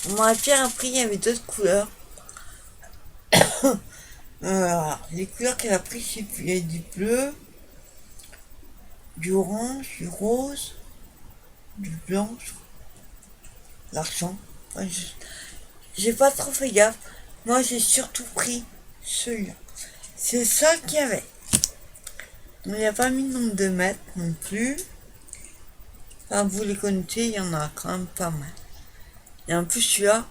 On m'a bien appris, il y avait d'autres couleurs. Les couleurs qu'elle a pris, c'est il y a du bleu, du orange, du rose, du blanc, l'argent. J'ai pas trop fait gaffe. Moi, j'ai surtout pris celui-là. C'est le seul qu'il y avait. Il n'y a pas mis le nombre de mètres non plus. Enfin, vous les connaissez, il y en a quand même pas mal. Et en plus, celui-là,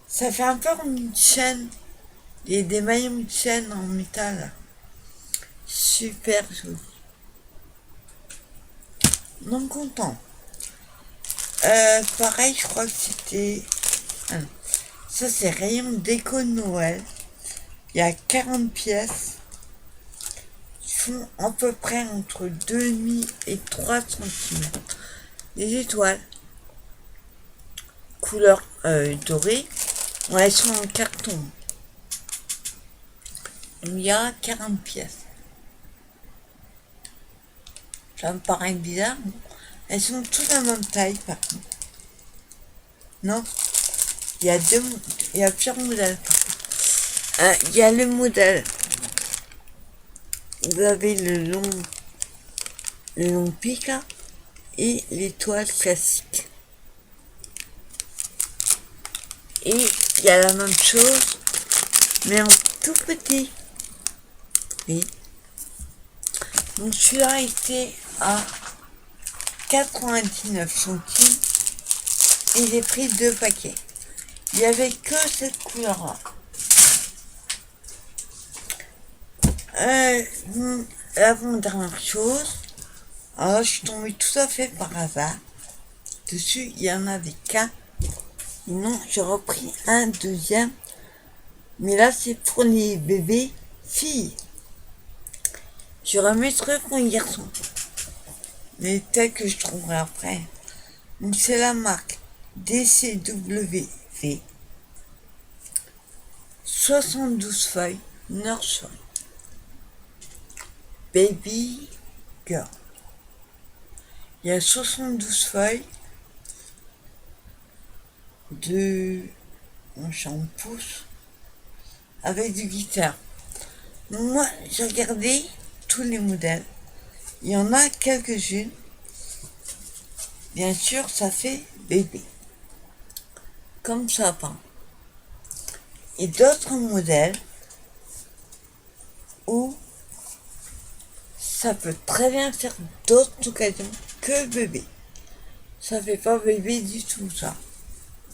ça fait un peu comme une chaîne. Il y a des maillons de chaîne en métal. Super joli. Non content. Pareil, je crois que c'était... Ah non. Ça, c'est rayon déco de Noël. Il y a 40 pièces. Ils font à peu près entre 2,5 et 3 cm. Les étoiles. Couleur dorée. Ouais, elles sont en carton. Il y a 40 pièces. Ça me paraît bizarre. Elles sont toutes la même taille, par contre. Non, il y a plusieurs modèles. Il y a le modèle. Vous avez le long pic là, et l'étoile classique. Et il y a la même chose, mais en tout petit. Oui. Donc celui-là était à 99 centimes et j'ai pris 2 paquets. Il n'y avait que cette couleur-là. L'avant-dernière chose, alors je suis tombée tout à fait par hasard. Dessus, il y en avait qu'un. Sinon, j'ai repris un deuxième. Mais là, c'est pour les bébés filles. Je remettrai pour les garçons. Mais peut-être que je trouverai après. Donc c'est la marque DCWV. 72 feuilles, Nursery. Baby Girl. Il y a 72 feuilles de en pouce avec du guitare. Moi, j'ai regardé tous les modèles. Il y en a quelques-unes. Bien sûr, ça fait bébé. Comme ça, pas. Et d'autres modèles où ça peut très bien faire d'autres occasions que bébé. Ça fait pas bébé du tout, ça.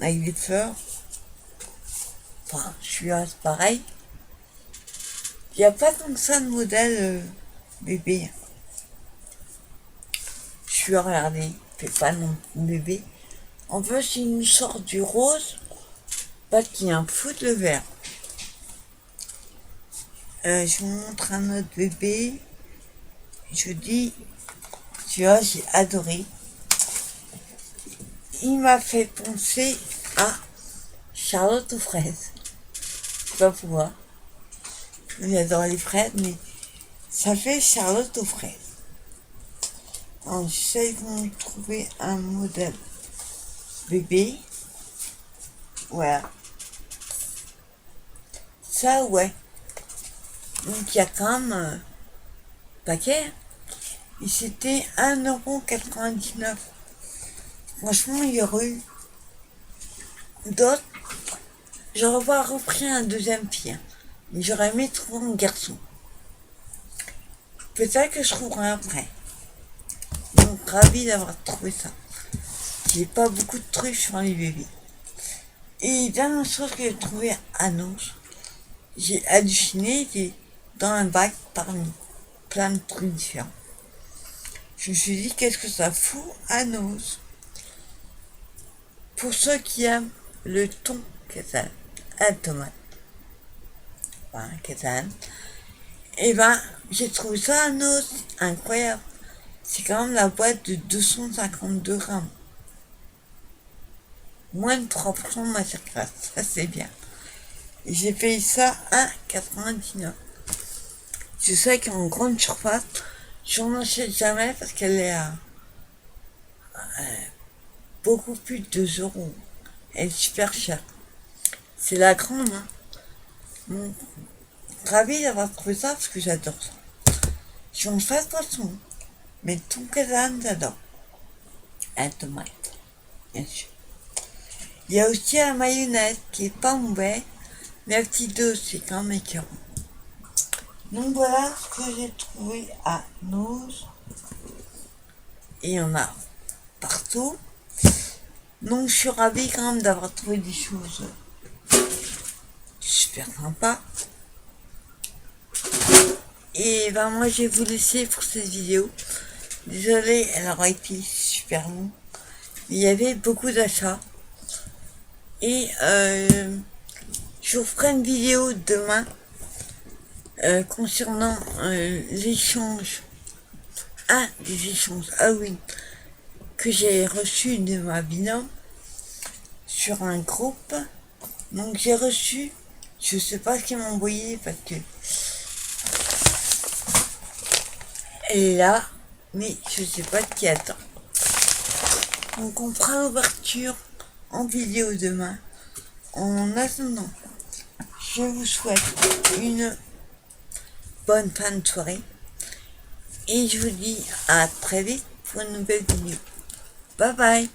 Avec des fleurs. Enfin, je suis à pareil. Il n'y a pas tant que ça de modèle bébé. Je suis à regarder. Fait pas non bébé. En plus, il nous sort du rose. Pas qu'il y a un foot le vert. Je vous montre un autre bébé. Je dis, tu vois, j'ai adoré. il m'a fait penser à Charlotte aux fraises. Je sais pas pourquoi. J'adore les fraises, mais ça fait Charlotte aux fraises. Alors j'essaie de trouver un modèle bébé. Voilà. Ça, ouais. Donc il y a quand même un paquet. Et c'était 1,99 €. Franchement, il y aurait eu d'autres. J'aurais pas repris un deuxième pied. Hein. Mais j'aurais aimé trouver un garçon. Peut-être que je trouverai après. Donc, ravi d'avoir trouvé ça. J'ai pas beaucoup de trucs sur les bébés. Et dernière chose que j'ai trouvé à Nos, j'ai halluciné, j'ai dans un bac parmi plein de trucs différents. Je me suis dit, qu'est-ce que ça fout à Nos? Pour ceux qui aiment le thon catalan, à tomate, enfin, catalan, et ben, j'ai trouvé ça à Nos incroyable. C'est quand même la boîte de 252 grammes. Moins de 3% de matière grasse, ça c'est bien. Et j'ai payé ça à 99. Je sais qu'en grande surface, j'en achète jamais parce qu'elle est à beaucoup plus de 2 euros. Elle est super chère. C'est la grande, hein. Bon, ravi d'avoir trouvé ça parce que j'adore ça. Je suis en face poisson, mais ton casane, j'adore. La tomate, bien sûr. Il y a aussi la mayonnaise qui est pas mauvaise, mais la petite dose, c'est quand même écœurant. Donc voilà ce que j'ai trouvé à Nos. Et il y en a partout. Donc je suis ravie quand même d'avoir trouvé des choses super sympas. Et ben moi je vais vous laisser pour cette vidéo. Désolée, elle aura été super longue. Il y avait beaucoup d'achats. Et je vous ferai une vidéo demain concernant l'échange. Un des échanges, ah oui, que j'ai reçu de ma binôme sur un groupe. Donc j'ai reçu, je sais pas ce qu'ils m'ont envoyé parce que elle est là, mais je sais pas de qui attend. Donc on fera l'ouverture en vidéo demain. En attendant, je vous souhaite une bonne fin de soirée et je vous dis à très vite pour une nouvelle vidéo. Bye bye.